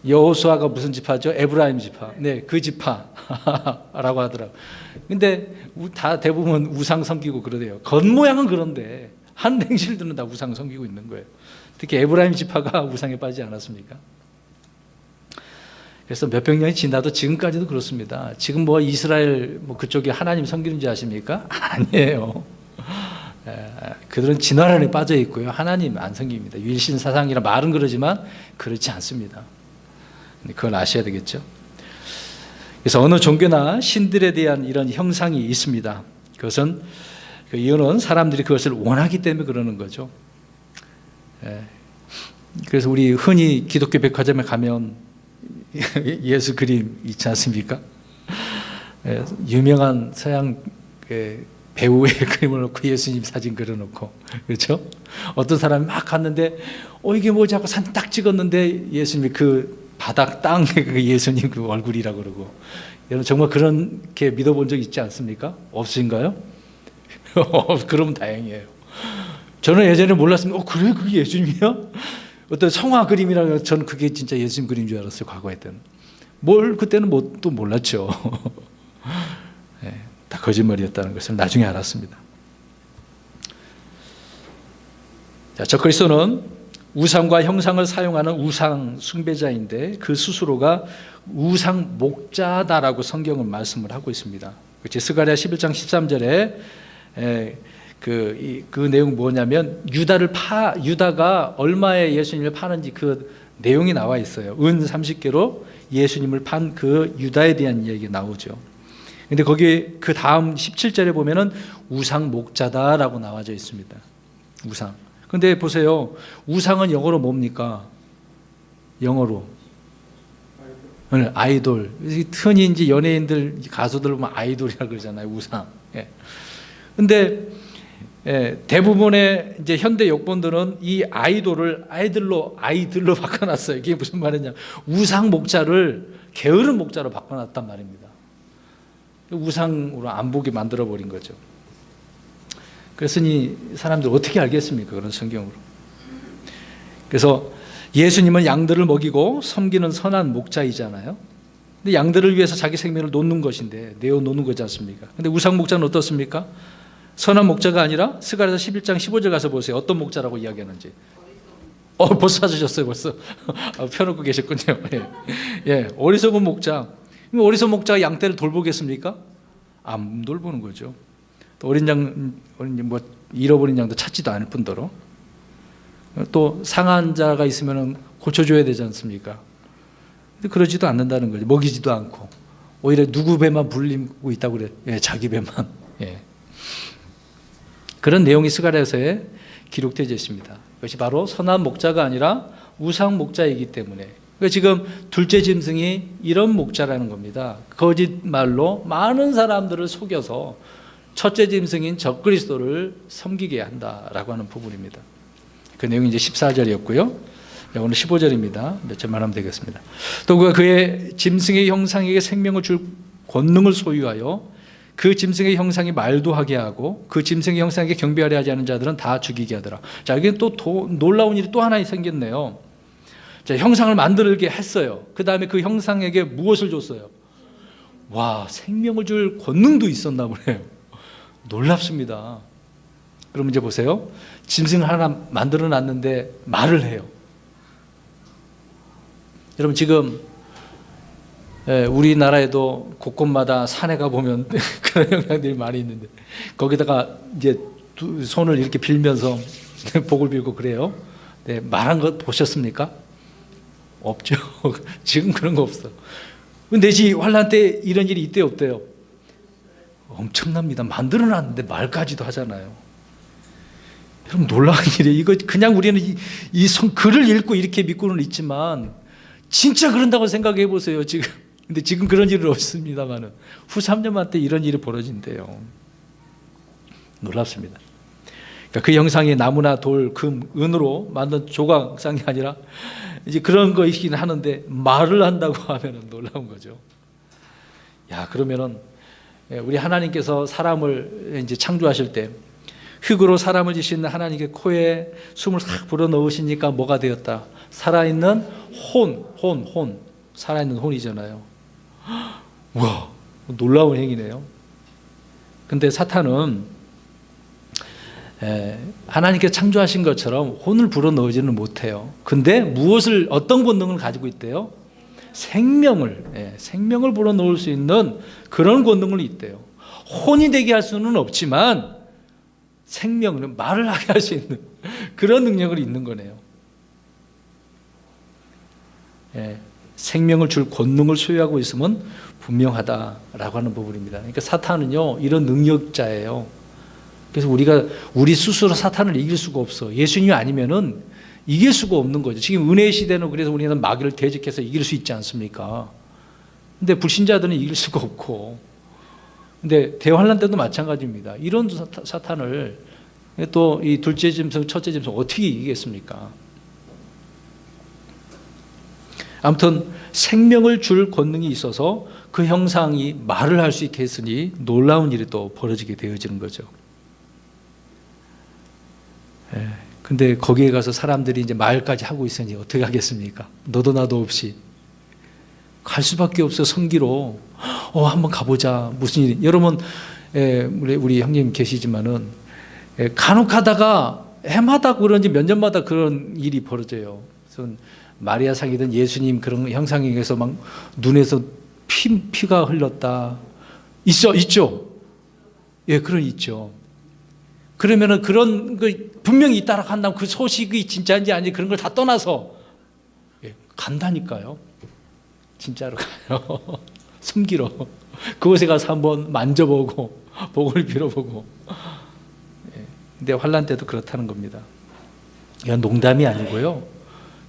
여호수아가 무슨 지파죠? 에브라임 지파. 네, 그 지파라고 하더라고. 근데 다 대부분 우상 섬기고 그러대요. 겉모양은 그런데 한 행실들은 다 우상 섬기고 있는 거예요. 특히 에브라임 지파가 우상에 빠지지 않았습니까? 그래서 몇백 년이 지나도 지금까지도 그렇습니다. 지금 뭐 이스라엘 그쪽에 하나님 섬기는 줄 아십니까? 아니에요. 그들은 진화론에 빠져 있고요. 하나님 안 섬깁니다. 유일신 사상이라 말은 그러지만 그렇지 않습니다. 그걸 아셔야 되겠죠. 그래서 어느 종교나 신들에 대한 이런 형상이 있습니다. 그것은 그 이유는 사람들이 그것을 원하기 때문에 그러는 거죠. 그래서 우리 흔히 기독교 백화점에 가면 예수 그림 있지 않습니까? 유명한 서양 배우의 그림을 놓고 예수님 사진 그려놓고, 그렇죠? 어떤 사람이 막 갔는데 이게 뭐지 하고 사진 딱 찍었는데 예수님이 그 바닥 땅에 그 예수님 그 얼굴이라고 그러고. 여러분 정말 그렇게 믿어본 적 있지 않습니까? 없으신가요? 그러면 다행이에요. 저는 예전에 몰랐습니다. 그래 그게 예수님이야? 어떤 성화 그림이라고 저는 그게 진짜 예수님 그림인 줄 알았어요. 과거에 때는. 그때는 또 몰랐죠. 다 거짓말이었다는 것을 나중에 알았습니다. 자, 적그리스도는 우상과 형상을 사용하는 우상 숭배자인데 그 스스로가 우상 목자다라고 성경은 말씀을 하고 있습니다. 스가랴 11장 13절에 그 내용 뭐냐면 유다가 얼마에 예수님을 파는지 그 내용이 나와 있어요. 은 30개로 예수님을 판 그 유다에 대한 이야기가 나오죠. 근데 거기 그 다음 17절에 보면은 우상 목자다라고 나와져 있습니다. 우상. 근데 보세요. 우상은 영어로 뭡니까? 영어로 아이돌. 흔히 이제 연예인들 가수들 보면 아이돌이라 그러잖아요. 우상. 근데 대부분의 이제 현대 역본들은 이 아이돌을 아이들로 바꿔놨어요. 이게 무슨 말이냐? 우상 목자를 게으른 목자로 바꿔놨단 말입니다. 우상으로 안 보게 만들어 버린 거죠. 그랬으니 사람들 어떻게 알겠습니까? 그런 성경으로. 그래서 예수님은 양들을 먹이고 섬기는 선한 목자이잖아요. 근데 양들을 위해서 자기 생명을 놓는 것인데 내어놓는 거지 않습니까? 근데 우상 목자는 어떻습니까? 선한 목자가 아니라 스가랴서 11장 15절 가서 보세요. 어떤 목자라고 이야기하는지. 벌써 찾으셨어요. 벌써. 펴놓고 계셨군요. 어리석은 목자. 어리석은 목자가 양떼를 돌보겠습니까? 안 돌보는 거죠. 또 어린 양 잃어버린 양도 찾지도 않을 뿐더러 또 상한 자가 있으면 고쳐줘야 되지 않습니까? 근데 그러지도 않는다는 거죠. 먹이지도 않고 오히려 누구 배만 불리고 있다고 그래. 자기 배만. 그런 내용이 스가랴서에 기록되어 있습니다. 그것이 바로 선한 목자가 아니라 우상 목자이기 때문에. 그러니까 지금 둘째 짐승이 이런 목자라는 겁니다. 거짓말로 많은 사람들을 속여서 첫째 짐승인 적그리스도를 섬기게 한다라고 하는 부분입니다. 그 내용이 이제 14절이었고요. 오늘 15절입니다. 몇 절만 하면 되겠습니다. 또 그의 짐승의 형상에게 생명을 줄 권능을 소유하여 그 짐승의 형상이 말도 하게 하고 그 짐승의 형상에게 경배하려 하지 않은 자들은 다 죽이게 하더라. 자, 이게 또 놀라운 일이 또 하나 생겼네요. 자, 형상을 만들게 했어요. 그 다음에 그 형상에게 무엇을 줬어요? 와, 생명을 줄 권능도 있었나 보네요. 놀랍습니다. 그럼 이제 보세요. 짐승을 하나 만들어 놨는데 말을 해요. 여러분 지금 우리나라에도 곳곳마다 산에 가 보면 그런 형상들이 많이 있는데 거기다가 이제 두 손을 이렇게 빌면서 복을 빌고 그래요. 네, 말한 거 보셨습니까? 없죠. 지금 그런 거 없어. 근데 환란 때 이런 일이 있대요, 없대요? 엄청납니다. 만들어놨는데 말까지도 하잖아요. 여러분 놀라운 일이에요. 이거 그냥 우리는 이 글을 읽고 이렇게 믿고는 있지만 진짜 그런다고 생각해 보세요. 지금. 근데 지금 그런 일은 없습니다만은 후 3년만 때 이런 일이 벌어진대요. 놀랍습니다. 그러니까 그 형상이 나무나 돌, 금, 은으로 만든 조각상이 아니라 이제 그런 거이긴 하는데 말을 한다고 하면은 놀라운 거죠. 야, 그러면은 우리 하나님께서 사람을 이제 창조하실 때 흙으로 사람을 지신 하나님의 코에 숨을 싹 불어 넣으시니까 뭐가 되었다? 살아있는 혼. 살아있는 혼이잖아요. 우와, 놀라운 행위네요. 근데 사탄은 하나님께서 창조하신 것처럼 혼을 불어 넣지는 못해요. 근데 어떤 본능을 가지고 있대요? 생명을 불어 넣을 수 있는 그런 권능이 있대요. 혼이 되게 할 수는 없지만 생명을 말을 하게 할 수 있는 그런 능력이 있는 거네요. 생명을 줄 권능을 소유하고 있으면 분명하다라고 하는 부분입니다. 그러니까 사탄은요 이런 능력자예요. 그래서 우리 스스로 사탄을 이길 수가 없어. 예수님이 아니면은 이길 수가 없는 거죠. 지금 은혜의 시대는 그래서 우리는 마귀를 대적해서 이길 수 있지 않습니까? 근데 불신자들은 이길 수가 없고, 근데 대환란 때도 마찬가지입니다. 이런 사탄을 또 이 둘째 짐승, 첫째 짐승 어떻게 이기겠습니까? 아무튼 생명을 줄 권능이 있어서 그 형상이 말을 할 수 있게 했으니 놀라운 일이 또 벌어지게 되어지는 거죠. 근데 거기에 가서 사람들이 이제 말까지 하고 있으니 어떻게 하겠습니까? 너도 나도 없이 갈 수밖에 없어. 성기로 한번 가보자. 무슨 일이? 여러분, 우리 형님 계시지만은 간혹 하다가 해마다 그런지 몇 년마다 그런 일이 벌어져요. 그래서 마리아 상이든 예수님 그런 형상에 의해서 막 눈에서 피가 흘렀다. 있죠. 예, 그런 있죠. 그러면은 그런 거 분명히 있다라 한다면 그 소식이 진짜인지 아닌지 그런 걸 다 떠나서 간다니까요. 진짜로 가요. 숨기러. 그곳에 가서 한번 만져보고 복을 빌어보고. 근데 환란 때도 그렇다는 겁니다. 이건 농담이 아니고요.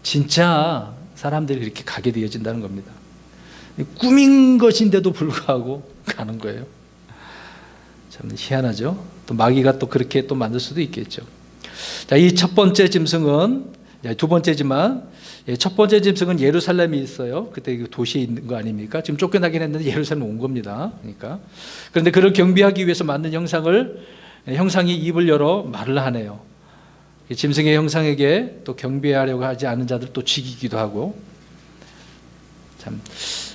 진짜 사람들이 이렇게 가게 되어진다는 겁니다. 꿈인 것인데도 불구하고 가는 거예요. 참 희한하죠. 또 마귀가 또 그렇게 또 만들 수도 있겠죠. 자, 이 첫 번째 짐승은 두 번째지만 첫 번째 짐승은 예루살렘이 있어요. 그때 그 도시에 있는 거 아닙니까? 지금 쫓겨나긴 했는데 예루살렘 온 겁니다. 그러니까 그런데 그를 경비하기 위해서 만든 형상이 입을 열어 말을 하네요. 짐승의 형상에게 또 경배하려고 하지 않은 자들 또 죽이기도 하고, 참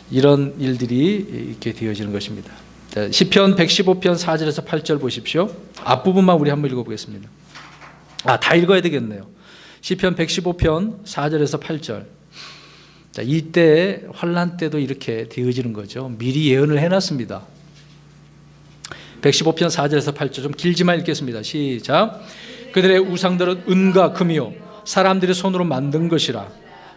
이런 일들이 이렇게 되어지는 것입니다. 자, 시편 115편 4절에서 8절 보십시오. 앞부분만 우리 한번 읽어보겠습니다. 다 읽어야 되겠네요. 시편 115편 4절에서 8절. 자, 이때 환란 때도 이렇게 되어지는 거죠. 미리 예언을 해놨습니다. 115편 4절에서 8절 좀 길지만 읽겠습니다. 시작. 그들의 우상들은 은과 금이요 사람들이 손으로 만든 것이라.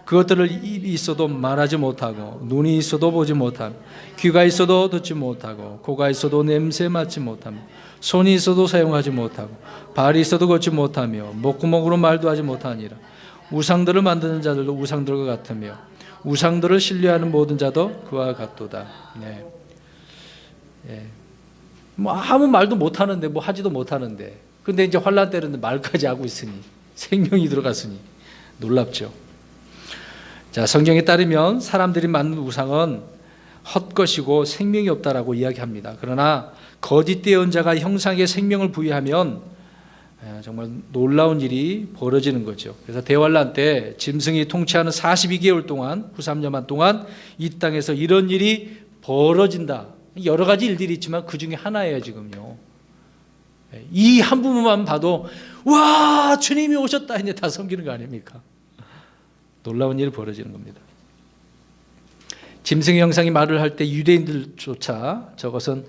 그것들을 입이 있어도 말하지 못하고 눈이 있어도 보지 못하며 귀가 있어도 듣지 못하고 코가 있어도 냄새 맡지 못하며 손이 있어도 사용하지 못하고 발이 있어도 걷지 못하며 목구멍으로 말도 하지 못하니라. 우상들을 만드는 자들도 우상들과 같으며 우상들을 신뢰하는 모든 자도 그와 같도다. 뭐 아무 말도 못하는데 뭐 하지도 못하는데, 근데 이제 환란 때는 말까지 하고 있으니 생명이 들어갔으니 놀랍죠. 자, 성경에 따르면 사람들이 만든 우상은 헛것이고 생명이 없다라고 이야기합니다. 그러나 거짓 예언자가 형상에 생명을 부여하면 정말 놀라운 일이 벌어지는 거죠. 그래서 대환란 때 짐승이 통치하는 42개월 동안, 후 3년만 동안 이 땅에서 이런 일이 벌어진다. 여러 가지 일들이 있지만 그 중에 하나예요. 지금요. 이 한 부분만 봐도 와, 주님이 오셨다 이제 다 섬기는 거 아닙니까? 놀라운 일이 벌어지는 겁니다. 짐승의 형상이 말을 할 때 유대인들조차 저것은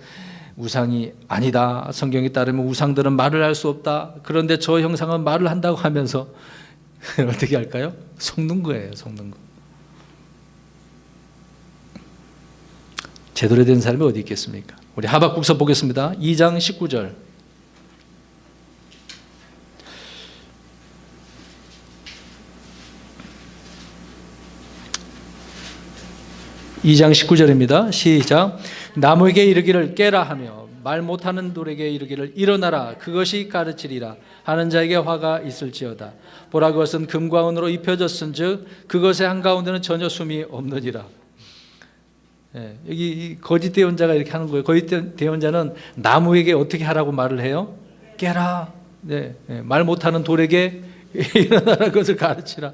우상이 아니다. 성경에 따르면 우상들은 말을 할 수 없다. 그런데 저 형상은 말을 한다고 하면서 어떻게 할까요? 속는 거예요. 속는 거. 제대로 된 사람이 어디 있겠습니까? 우리 하박국서 보겠습니다. 2장 19절. (2장 19절입니다) 시작. 나무에게 이르기를 깨라 하며 말 못하는 돌에게 이르기를 일어나라 그것이 가르치리라 하는 자에게 화가 있을지어다. 보라 그것은 금과 은으로 입혀졌은즉 그것의 한가운데는 전혀 숨이 없느니라. 여기 거짓 대언자가 이렇게 하는 거예요. 거짓 대언자는 나무에게 어떻게 하라고 말을 해요? 깨라. 말 못하는 돌에게 일어나라 그것을 가르치라.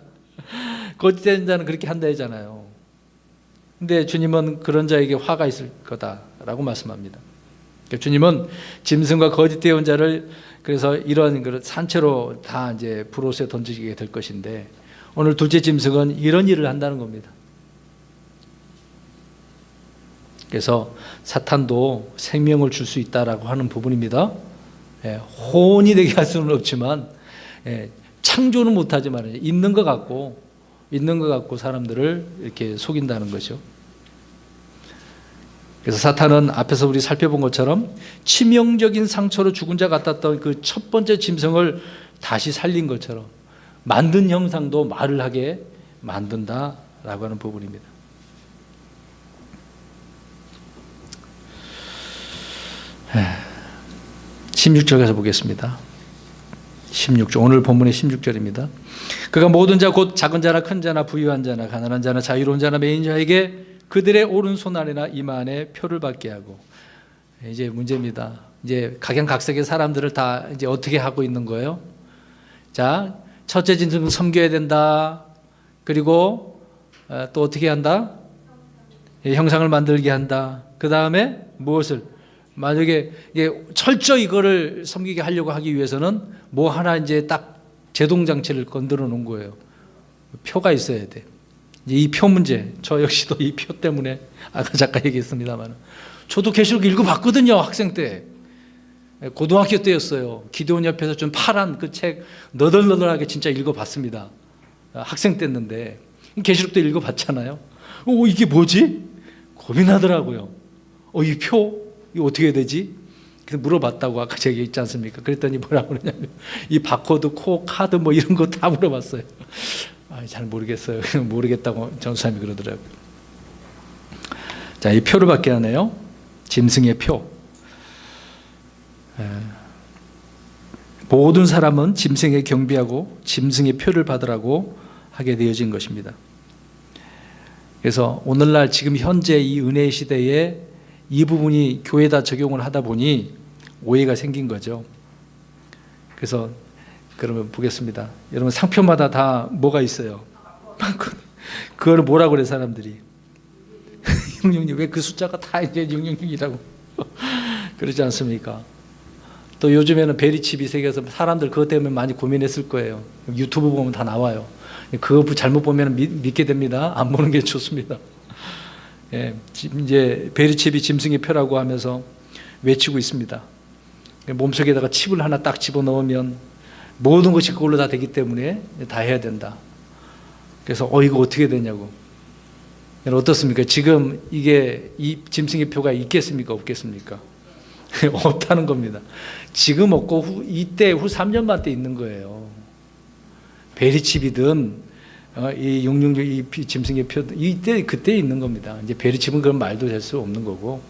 거짓 대언자는 그렇게 한다 했잖아요. 근데 주님은 그런 자에게 화가 있을 거다라고 말씀합니다. 그러니까 주님은 짐승과 거짓 대언자를 그래서 이런 산채로 다 이제 불옷에 던지게 될 것인데 오늘 둘째 짐승은 이런 일을 한다는 겁니다. 그래서 사탄도 생명을 줄 수 있다라고 하는 부분입니다. 혼이 되게 할 수는 없지만 창조는 못하지만 있는 것 같고 사람들을 이렇게 속인다는 거죠. 그래서 사탄은 앞에서 우리 살펴본 것처럼 치명적인 상처로 죽은 자 같았던 그 첫 번째 짐승을 다시 살린 것처럼 만든 형상도 말을 하게 만든다라고 하는 부분입니다. 에, 16절 가서 보겠습니다. 16절, 오늘 본문의 16절입니다. 그가 모든 자 곧 작은 자나 큰 자나 부유한 자나 가난한 자나 자유로운 자나 매인 자에게 그들의 오른손 아래나 이마 안에 표를 받게 하고. 이제 문제입니다. 이제 각양각색의 사람들을 다 이제 어떻게 하고 있는 거예요? 자, 첫째 짐승은 섬겨야 된다. 그리고 또 어떻게 한다? 형상을 만들게 한다. 그 다음에 무엇을? 만약에 철저히 이거를 섬기게 하려고 하기 위해서는 뭐 하나 이제 딱 제동장치를 건드려 놓은 거예요. 표가 있어야 돼. 이 표 문제, 저 역시도 이 표 때문에 아까 잠깐 얘기했습니다만 저도 계시록 읽어봤거든요. 학생 때. 고등학교 때였어요. 기도원 옆에서 좀 파란 그 책 너덜너덜하게 진짜 읽어봤습니다. 학생 때였는데 계시록 때 읽어봤잖아요. 이게 뭐지? 고민하더라고요. 이 표? 이거 어떻게 해야 되지? 그래서 물어봤다고 아까 제가 있지 않습니까? 그랬더니 뭐라고 그러냐면 이 바코드, 카드 뭐 이런 거 다 물어봤어요. 잘 모르겠어요. 모르겠다고 전수사님이 그러더라고요. 자, 이 표를 받게 하네요. 짐승의 표. 모든 사람은 짐승에 경배하고 짐승의 표를 받으라고 하게 되어진 것입니다. 그래서 오늘날 지금 현재 이 은혜의 시대에 이 부분이 교회에다 적용을 하다 보니 오해가 생긴 거죠. 그래서 그러면 보겠습니다. 여러분 상표마다 다 뭐가 있어요? 그거를 뭐라고 그래 사람들이? 666. 왜 그 숫자가 다 이제 666이라고 그러지 않습니까? 또 요즘에는 베리칩이 생겨서 사람들 그것 때문에 많이 고민했을 거예요. 유튜브 보면 다 나와요. 그거 잘못 보면 믿게 됩니다. 안 보는 게 좋습니다. 이제 베리칩이 짐승의 표라고 하면서 외치고 있습니다. 몸속에다가 칩을 하나 딱 집어넣으면 모든 것이 그걸로 다 되기 때문에 다 해야 된다. 그래서 이거 어떻게 되냐고. 어떻습니까? 지금 이게 이 짐승의 표가 있겠습니까? 없겠습니까? 없다는 겁니다. 지금 없고 이때 후 3년만 때 있는 거예요. 베리칩이든 이 666 이 짐승의 표 이때 그때 있는 겁니다. 이제 베리칩은 그런 말도 될 수 없는 거고.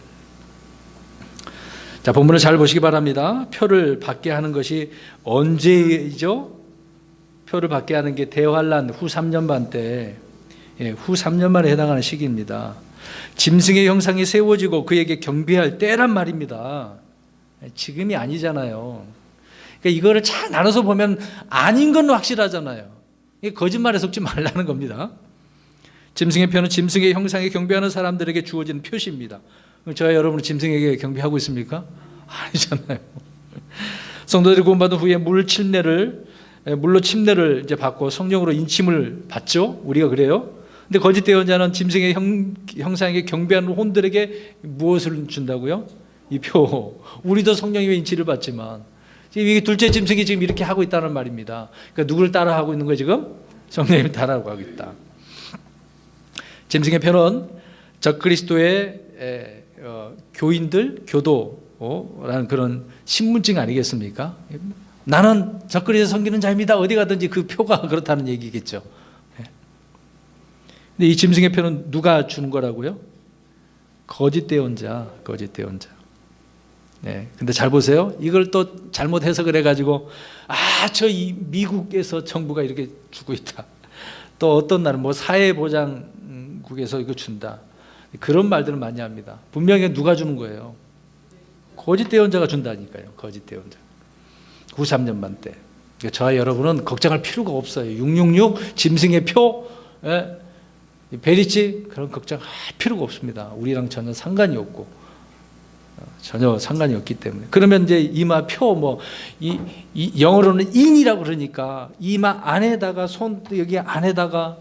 자, 본문을 잘 보시기 바랍니다. 표를 받게 하는 것이 언제이죠? 표를 받게 하는 게 대환란 후 3년 반 때, 후 3년 만에 해당하는 시기입니다. 짐승의 형상이 세워지고 그에게 경배할 때란 말입니다. 지금이 아니잖아요. 그러니까 이거를 잘 나눠서 보면 아닌 건 확실하잖아요. 거짓말에 속지 말라는 겁니다. 짐승의 표는 짐승의 형상에 경배하는 사람들에게 주어진 표시입니다. 저와 여러분은 짐승에게 경배하고 있습니까? 아니잖아요. 성도들이 구원받은 후에 물로 침례를 이제 받고 성령으로 인침을 받죠. 우리가 그래요. 근데 거짓 예언자는 짐승의 형상에 경배하는 혼들에게 무엇을 준다고요? 이 표. 우리도 성령님의 인치를 받지만 지금 이게 둘째 짐승이 지금 이렇게 하고 있다는 말입니다. 그러니까 누구를 따라하고 있는 거예요 지금? 성령님을 따라하고 있다. 짐승의 표는 적그리스도의 교인들, 교도라는 그런 신분증 아니겠습니까? 나는 적그리스도 섬기는 자입니다. 어디 가든지 그 표가 그렇다는 얘기겠죠. 근데 이 짐승의 표는 누가 주는 거라고요? 거짓 예언자, 거짓 예언자. 네. 근데 잘 보세요. 이걸 또 잘못 해석을 해가지고 저 이 미국에서 정부가 이렇게 주고 있다. 또 어떤 날은 뭐 사회보장국에서 이거 준다. 그런 말들을 많이 합니다. 분명히 누가 주는 거예요? 거짓 예언자가 준다니까요. 거짓 예언자. 93년만 때. 저와 여러분은 걱정할 필요가 없어요. 666 짐승의 표, 베리치 그런 걱정할 필요가 없습니다. 우리랑 전혀 상관이 없고 전혀 상관이 없기 때문에. 그러면 이제 이마 표 이 영어로는 in이라고 그러니까 이마 안에다가 손 여기 안에다가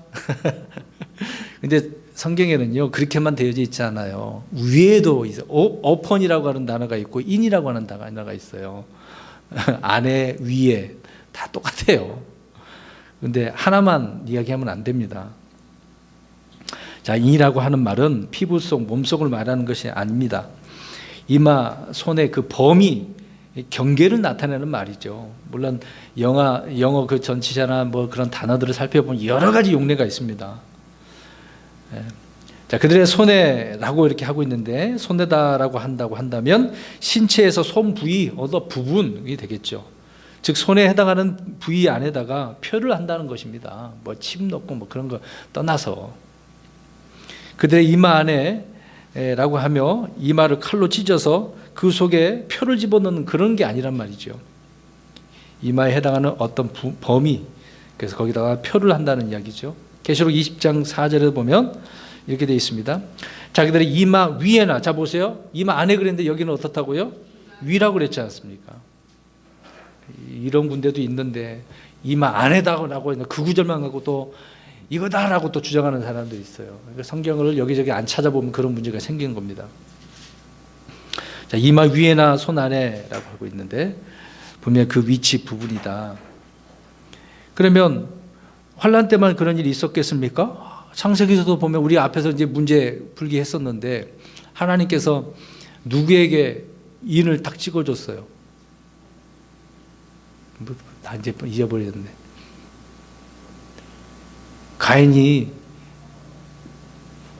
근데 성경에는요 그렇게만 되어져 있지 않아요. 위에도 있어요. open이라고 하는 단어가 있고 in이라고 하는 단어가 있어요. 안에 위에 다 똑같아요. 근데 하나만 이야기하면 안 됩니다. 자, 인이라고 하는 말은 피부 속, 몸속을 말하는 것이 아닙니다. 이마, 손의 그 범위, 경계를 나타내는 말이죠. 물론 영어 그 전치사나 뭐 그런 단어들을 살펴보면 여러 가지 용례가 있습니다. 자, 그들의 손에라고 이렇게 하고 있는데 손에다라고 한다면 신체에서 손 부위, 어떤 부분이 되겠죠. 즉 손에 해당하는 부위 안에다가 표를 한다는 것입니다. 뭐 침 넣고 뭐 그런 거 떠나서 그들의 이마 안에 라고 하며 이마를 칼로 찢어서 그 속에 표를 집어넣는 그런 게 아니란 말이죠. 이마에 해당하는 어떤 범위, 그래서 거기다가 표를 한다는 이야기죠. 계시록 20장 4절에 보면 이렇게 되어 있습니다. 자기들의 이마 위에나, 자 보세요. 이마 안에 그랬는데 여기는 어떻다고요? 위라고 그랬지 않습니까? 이런 군데도 있는데 이마 안에다라고 했는데 그 구절만 갖고 또 이거다라고 또 주장하는 사람들이 있어요. 그러니까 성경을 여기저기 안 찾아보면 그런 문제가 생기는 겁니다. 자, 이마 위에나 손 안에라고 하고 있는데 분명 그 위치 부분이다. 그러면 환란 때만 그런 일이 있었겠습니까? 창세기에서도 보면 우리 앞에서 이제 문제 풀기 했었는데 하나님께서 누구에게 인을 딱 찍어줬어요. 다 이제 잊어버렸네. 가인이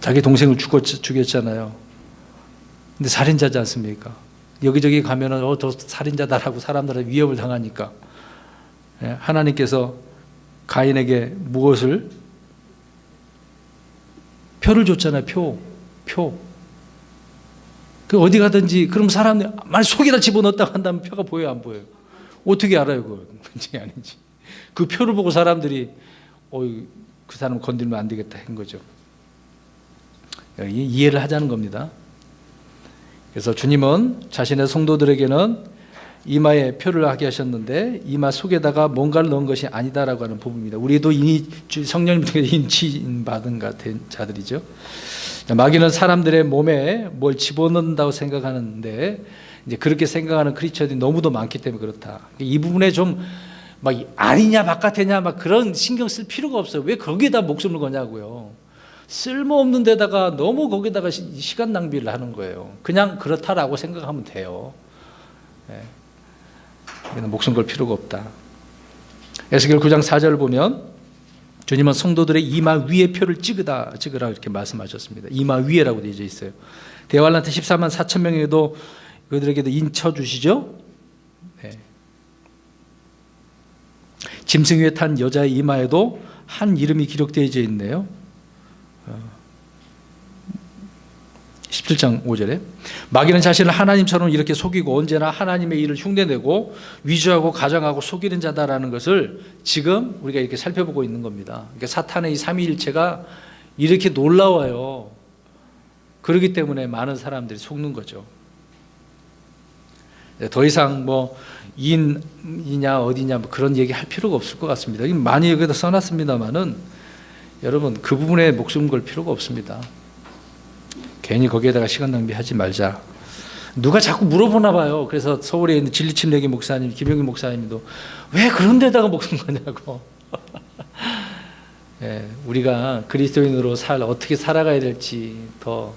자기 동생을 죽였잖아요. 근데 살인자지 않습니까? 여기저기 가면은 저 살인자다라고 사람들한테 위협을 당하니까 하나님께서 가인에게 무엇을? 표를 줬잖아요. 표. 그 어디 가든지 그럼 사람들 만약 속에다 집어넣었다고 한다면 표가 보여요, 안 보여요? 어떻게 알아요, 그건 문제 아닌지? 그 표를 보고 사람들이 그 사람 건들면 안 되겠다 한 거죠. 이해를 하자는 겁니다. 그래서 주님은 자신의 성도들에게는 이마에 표를 하게 하셨는데 이마 속에다가 뭔가를 넣은 것이 아니다라고 하는 부분입니다. 우리도 성령님 통해 인치 받은 자들이죠. 마귀는 사람들의 몸에 뭘 집어넣는다고 생각하는데 이제 그렇게 생각하는 크리스천들이 너무도 많기 때문에 그렇다. 이 부분에 좀 막 아니냐 바깥이냐 막 그런 신경 쓸 필요가 없어요. 왜 거기에다 목숨을 거냐고요. 쓸모없는 데다가 너무 거기다가 시간 낭비를 하는 거예요. 그냥 그렇다라고 생각하면 돼요. 목숨 걸 필요가 없다. 에스겔 9장 4절을 보면 주님은 성도들의 이마 위에 표를 찍으라 이렇게 말씀하셨습니다. 이마 위에라고 되어 있어요. 대환란 때 14만 4천 명에도 그들에게도 인쳐 주시죠. 짐승 위에 탄 여자의 이마에도 한 이름이 기록되어 있네요. 17장 5절에 마귀는 자신을 하나님처럼 이렇게 속이고 언제나 하나님의 일을 흉내내고 위조하고 가장하고 속이는 자다라는 것을 지금 우리가 이렇게 살펴보고 있는 겁니다. 그러니까 사탄의 이 삼위일체가 이렇게 놀라워요. 그렇기 때문에 많은 사람들이 속는 거죠. 더 이상 뭐 인이냐 어디냐 뭐 그런 얘기 할 필요가 없을 것 같습니다. 많이 여기다 써놨습니다만은 여러분 그 부분에 목숨 걸 필요가 없습니다. 괜히 거기에다가 시간 낭비하지 말자. 누가 자꾸 물어보나 봐요. 그래서 서울에 있는 진리침례교 목사님, 김영기 목사님도 왜 그런 데다가 목숨 거냐고. 예, 우리가 그리스도인으로 어떻게 살아가야 될지 더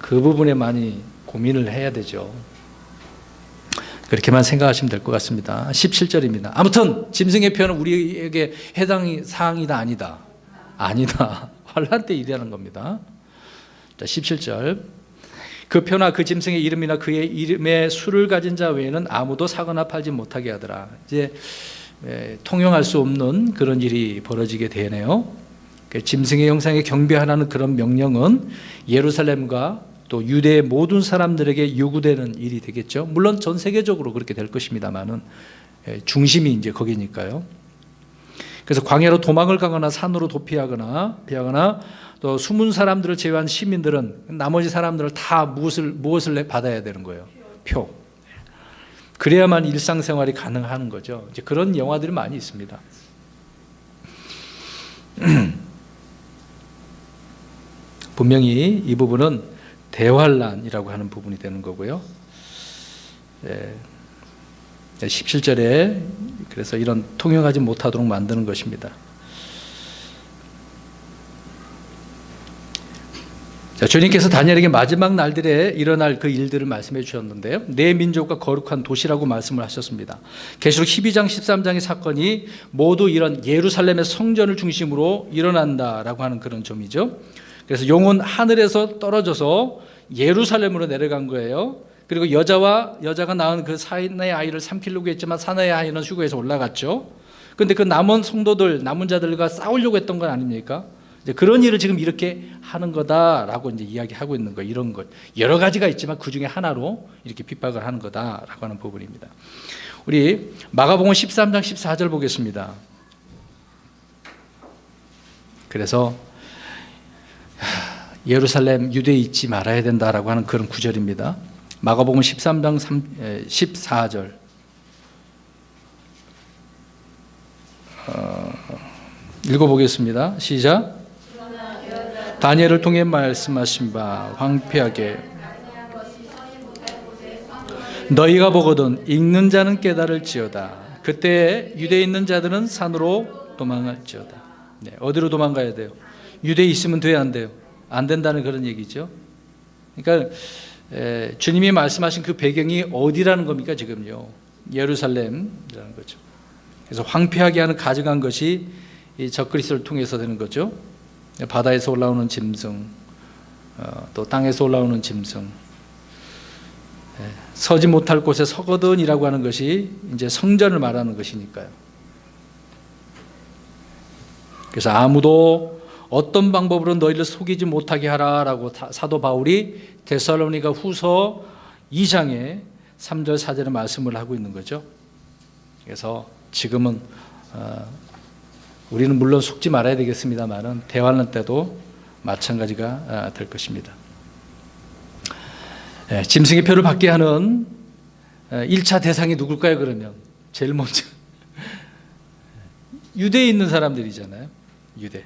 그 부분에 많이 고민을 해야 되죠. 그렇게만 생각하시면 될 것 같습니다. 17절입니다. 아무튼 짐승의 표현은 우리에게 해당 사항이다 아니다. 아니다. 환난 때 일하는 겁니다. 자, 17절. 그 표나 그 짐승의 이름이나 그의 이름의 수를 가진 자 외에는 아무도 사거나 팔지 못하게 하더라. 이제 통용할 수 없는 그런 일이 벌어지게 되네요. 짐승의 형상에 경배하라는 그런 명령은 예루살렘과 또 유대의 모든 사람들에게 요구되는 일이 되겠죠. 물론 전 세계적으로 그렇게 될 것입니다만은 중심이 이제 거기니까요. 그래서 광야로 도망을 가거나 산으로 도피하거나 또 숨은 사람들을 제외한 시민들은 나머지 사람들을 다 무엇을 받아야 되는 거예요? 표. 그래야만 일상생활이 가능한 거죠. 이제 그런 영화들이 많이 있습니다. 분명히 이 부분은 대환란이라고 하는 부분이 되는 거고요. 17절에 그래서 이런 통용하지 못하도록 만드는 것입니다. 자, 주님께서 다니엘에게 마지막 날들에 일어날 그 일들을 말씀해 주셨는데요. 내 민족과 거룩한 도시라고 말씀을 하셨습니다. 계시록 12장 13장의 사건이 모두 이런 예루살렘의 성전을 중심으로 일어난다라고 하는 그런 점이죠. 그래서 용은 하늘에서 떨어져서 예루살렘으로 내려간 거예요. 그리고 여자가 낳은 그 사내의 아이를 삼키려고 했지만 사내의 아이는 휴거해서 올라갔죠. 그런데 그 남은 성도들, 남은 자들과 싸우려고 했던 건 아닙니까? 이제 그런 일을 지금 이렇게 하는 거다라고 이제 이야기하고 있는 거예요. 이런 것 여러 가지가 있지만 그 중에 하나로 이렇게 핍박을 하는 거다라고 하는 부분입니다. 우리 마가복음 13장 14절 보겠습니다. 그래서 예루살렘 유대에 있지 말아야 된다라고 하는 그런 구절입니다. 마가복음 13장 14절. 읽어보겠습니다. 시작. 다니엘을 통해 말씀하신 바 황폐하게 너희가 보거든 읽는 자는 깨달을지어다. 그때 유대에 있는 자들은 산으로 도망할지어다. 네, 어디로 도망가야 돼요? 유대에 있으면 돼요, 안 돼요? 안 된다는 그런 얘기죠. 그러니까 주님이 말씀하신 그 배경이 어디라는 겁니까? 지금요, 예루살렘이라는 거죠. 그래서 황폐하게 하는 가증한 것이 이 적그리스도를 통해서 되는 거죠. 바다에서 올라오는 짐승, 또 땅에서 올라오는 짐승, 서지 못할 곳에 서거든이라고 하는 것이 이제 성전을 말하는 것이니까요. 그래서 아무도 어떤 방법으로 너희를 속이지 못하게 하라라고 사도 바울이 데살로니가 후서 2장에 3절 4절의 말씀을 하고 있는 거죠. 그래서 지금은 우리는 물론 속지 말아야 되겠습니다만은 대환란 때도 마찬가지가 될 것입니다. 짐승의 표를 받게 하는 1차 대상이 누굴까요? 그러면 제일 먼저 유대에 있는 사람들이잖아요. 유대.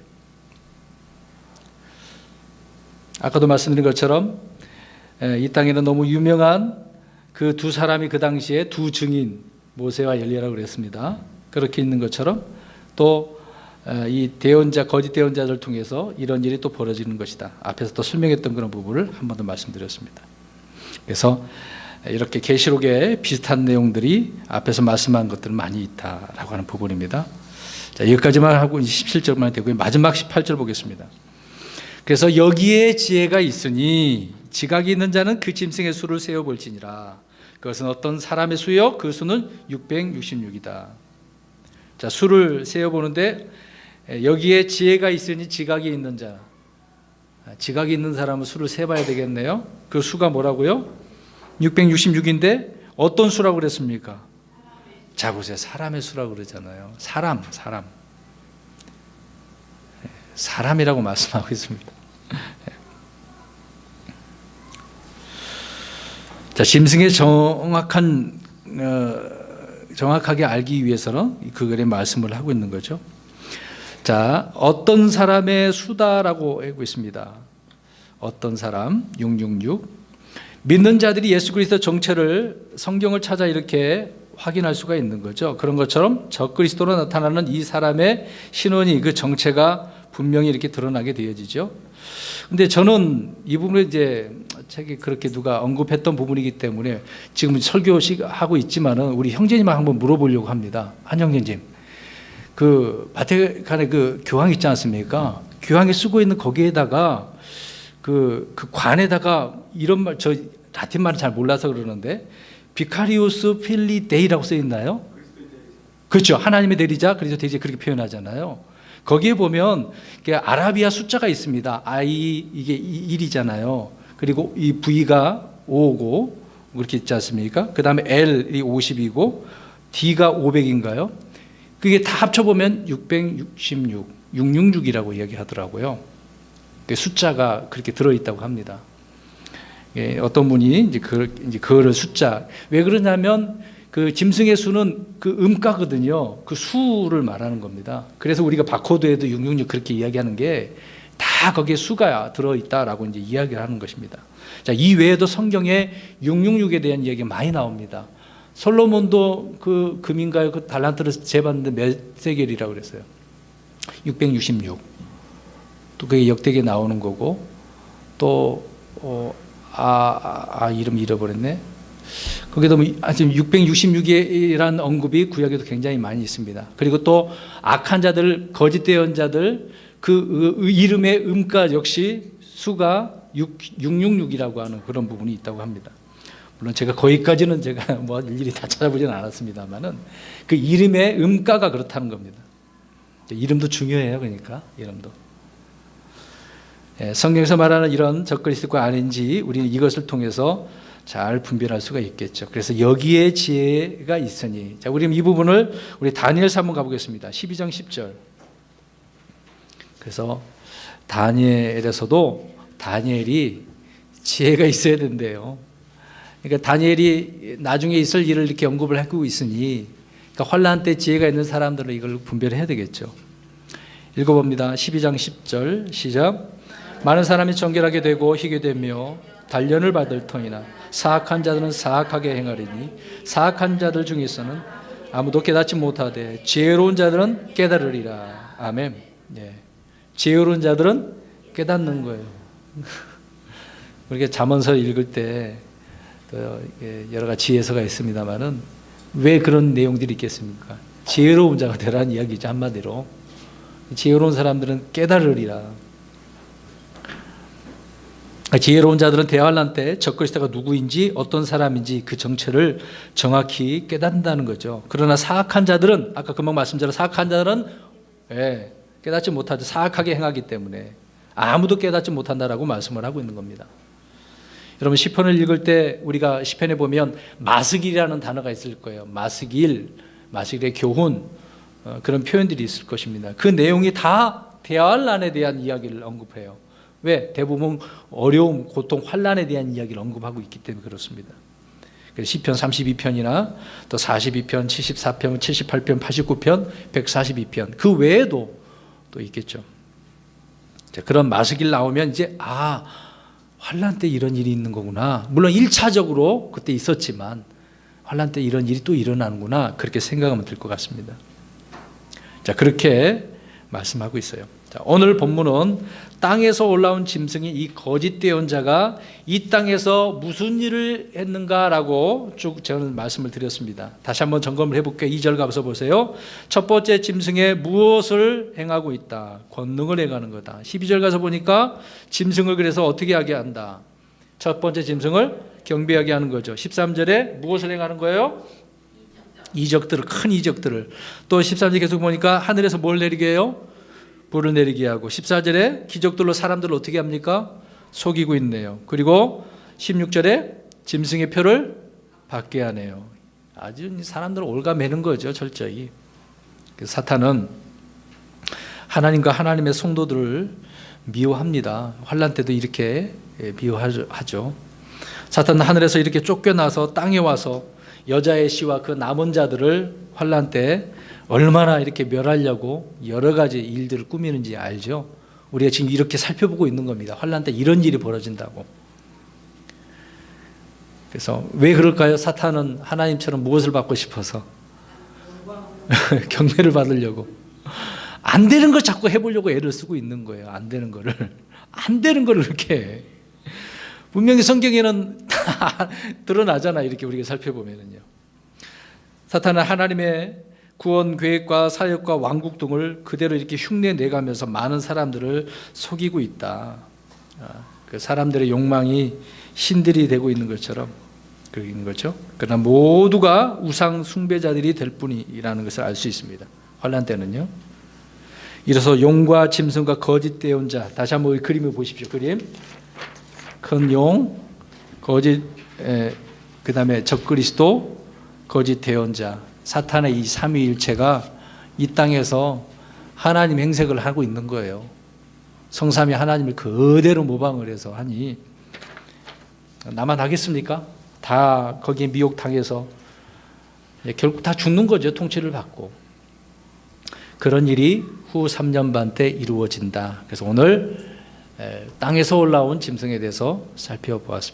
아까도 말씀드린 것처럼 이 땅에는 너무 유명한 그 두 사람이 그 당시에 두 증인 모세와 엘리야라고 그랬습니다. 그렇게 있는 것처럼 또 이 대언자, 거짓 대언자들 통해서 이런 일이 또 벌어지는 것이다. 앞에서 또 설명했던 그런 부분을 한 번 더 말씀드렸습니다. 그래서 이렇게 계시록에 비슷한 내용들이 앞에서 말씀한 것들은 많이 있다라고 하는 부분입니다. 자, 여기까지만 하고 17절만 되고요. 마지막 18절 보겠습니다. 그래서 여기에 지혜가 있으니 지각이 있는 자는 그 짐승의 수를 세어볼지니라. 그것은 어떤 사람의 수요? 그 수는 666이다. 자, 수를 세어보는데 여기에 지혜가 있으니 지각이 있는 자. 지각이 있는 사람은 수를 세봐야 되겠네요. 그 수가 뭐라고요? 666인데 어떤 수라고 그랬습니까? 자, 보세요. 사람의 수라고 그러잖아요. 사람이라고 말씀하고 있습니다. 자, 짐승의 정확하게 알기 위해서는 그 글에 말씀을 하고 있는 거죠. 자, 어떤 사람의 수다라고 하고 있습니다. 어떤 사람 666 믿는 자들이 예수 그리스도 정체를 성경을 찾아 이렇게 확인할 수가 있는 거죠. 그런 것처럼 적그리스도로 나타나는 이 사람의 신원이 그 정체가 분명히 이렇게 드러나게 되어지죠. 근데 저는 이 부분을 이제 책에 그렇게 누가 언급했던 부분이기 때문에 지금 설교식 하고 있지만은 우리 형제님 한번 물어보려고 합니다. 한 형제님, 그 바티칸의 그 교황 있지 않습니까? 교황이 쓰고 있는 거기에다가 그 관에다가 이런 말, 저 라틴 말은 잘 몰라서 그러는데 비카리우스 필리 데이라고 써 있나요? 그렇죠. 하나님의 대리자, 그래서 대리자 그렇게 표현하잖아요. 거기에 보면 아라비아 숫자가 있습니다. I 이게 1이잖아요. 그리고 이 V가 5고 그렇게 있지 않습니까? 그 다음에 L이 50이고 D가 500인가요? 그게 다 합쳐보면 666, 666이라고 이야기하더라고요. 숫자가 그렇게 들어있다고 합니다. 어떤 분이 이제 그거를 숫자, 왜 그러냐면 그 짐승의 수는 그 음가거든요. 그 수를 말하는 겁니다. 그래서 우리가 바코드에도 666 그렇게 이야기하는 게 다 거기에 수가 들어있다라고 이제 이야기를 하는 것입니다. 자, 이 외에도 성경에 666에 대한 이야기가 많이 나옵니다. 솔로몬도 그 금인가요? 그 달란트를 재봤는데 몇 세겔이라고 그랬어요? 666. 또 그게 역대기에 나오는 거고, 또 이름 잃어버렸네. 거기도 지금 666이라는 언급이 구약에도 굉장히 많이 있습니다. 그리고 또 악한 자들, 거짓 예언자들 그 이름의 음가 역시 수가 666이라고 하는 그런 부분이 있다고 합니다. 물론 제가 거기까지는 제가 뭐 일일이 다 찾아보지는 않았습니다만은 그 이름의 음가가 그렇다는 겁니다. 이름도 중요해요. 그러니까 이름도. 성경에서 말하는 이런 적그리스도가 아닌지 우리는 이것을 통해서 잘 분별할 수가 있겠죠. 그래서 여기에 지혜가 있으니, 자, 우리는 이 부분을 우리 다니엘서 한번 가보겠습니다. 12장 10절. 그래서 다니엘에서도 다니엘이 지혜가 있어야 된대요. 그러니까 다니엘이 나중에 있을 일을 이렇게 언급을 하고 있으니, 그러니까 환난 때 지혜가 있는 사람들은 이걸 분별해야 되겠죠. 읽어봅니다. 12장 10절 시작. 많은 사람이 정결하게 되고 희게 되며 단련을 받을 터이나 사악한 자들은 사악하게 행하리니 사악한 자들 중에서는 아무도 깨닫지 못하되 지혜로운 자들은 깨달으리라. 아멘. 예. 지혜로운 자들은 깨닫는 거예요. 우리가 잠언서를 읽을 때 여러 가지 지혜서가 있습니다만은 왜 그런 내용들이 있겠습니까? 지혜로운 자가 되라는 이야기죠. 한마디로 지혜로운 사람들은 깨달으리라. 지혜로운 자들은 대환란 때 적그리스도가 누구인지 어떤 사람인지 그 정체를 정확히 깨닫는다는 거죠. 그러나 사악한 자들은 아까 금방 말씀드린 사악한 자들은 깨닫지 못하죠. 사악하게 행하기 때문에 아무도 깨닫지 못한다라고 말씀을 하고 있는 겁니다. 여러분 시편을 읽을 때 우리가 시편에 보면 마스길이라는 단어가 있을 거예요. 마스길의 교훈 그런 표현들이 있을 것입니다. 그 내용이 다 대환란에 대한 이야기를 언급해요. 왜? 대부분 어려움, 고통, 환난에 대한 이야기를 언급하고 있기 때문에 그렇습니다. 그래서 시편 32편이나 또 42편, 74편, 78편, 89편, 142편 그 외에도 또 있겠죠. 자, 그런 마스길 나오면 이제 환난 때 이런 일이 있는 거구나. 물론 1차적으로 그때 있었지만 환난 때 이런 일이 또 일어나는구나. 그렇게 생각하면 될 것 같습니다. 자, 그렇게 말씀하고 있어요. 자, 오늘 본문은 땅에서 올라온 짐승이 이 거짓 예언자가 이 땅에서 무슨 일을 했는가라고 쭉 저는 말씀을 드렸습니다. 다시 한번 점검을 해볼게요. 2절 가서 보세요. 첫 번째 짐승에 무엇을 행하고 있다? 권능을 행하는 거다. 12절 가서 보니까 짐승을 그래서 어떻게 하게 한다? 첫 번째 짐승을 경배하게 하는 거죠. 13절에 무엇을 행하는 거예요? 이적들을, 큰 이적들을. 또 13절 계속 보니까 하늘에서 뭘 내리게 해요? 불을 내리게 하고 14절에 기적들로 사람들을 어떻게 합니까? 속이고 있네요. 그리고 16절에 짐승의 표를 받게 하네요. 아주 사람들을 올가매는 거죠. 철저히. 사탄은 하나님과 하나님의 성도들을 미워합니다. 환난 때도 이렇게 미워하죠. 사탄은 하늘에서 이렇게 쫓겨나서 땅에 와서 여자의 씨와 그 남은 자들을 환난 때 얼마나 이렇게 멸하려고 여러 가지 일들을 꾸미는지 알죠? 우리가 지금 이렇게 살펴보고 있는 겁니다. 환난 때 이런 일이 벌어진다고. 그래서 왜 그럴까요? 사탄은 하나님처럼 무엇을 받고 싶어서? 경배를 받으려고. 안 되는 걸 자꾸 해보려고 애를 쓰고 있는 거예요. 안 되는 거를. 안 되는 거를 그렇게 해. 분명히 성경에는 다 드러나잖아요. 이렇게 우리가 살펴보면요. 사탄은 하나님의 구원 계획과 사역과 왕국 등을 그대로 이렇게 흉내 내가면서 많은 사람들을 속이고 있다. 그 사람들의 욕망이 신들이 되고 있는 것처럼 그런 거죠. 그러나 모두가 우상 숭배자들이 될 뿐이라는 것을 알 수 있습니다. 환난 때는요. 이래서 용과 짐승과 거짓 대언자, 다시 한번 이 그림을 보십시오. 그림. 큰 용, 거짓, 그 다음에 적그리스도, 거짓 대언자, 사탄의 이 삼위일체가 이 땅에서 하나님 행색을 하고 있는 거예요. 성삼위 하나님을 그대로 모방을 해서 하니 나만 하겠습니까? 다 거기에 미혹당해서 결국 다 죽는 거죠. 통치를 받고. 그런 일이 후 3년 반 때 이루어진다. 그래서 오늘 땅에서 올라온 짐승에 대해서 살펴보았습니다.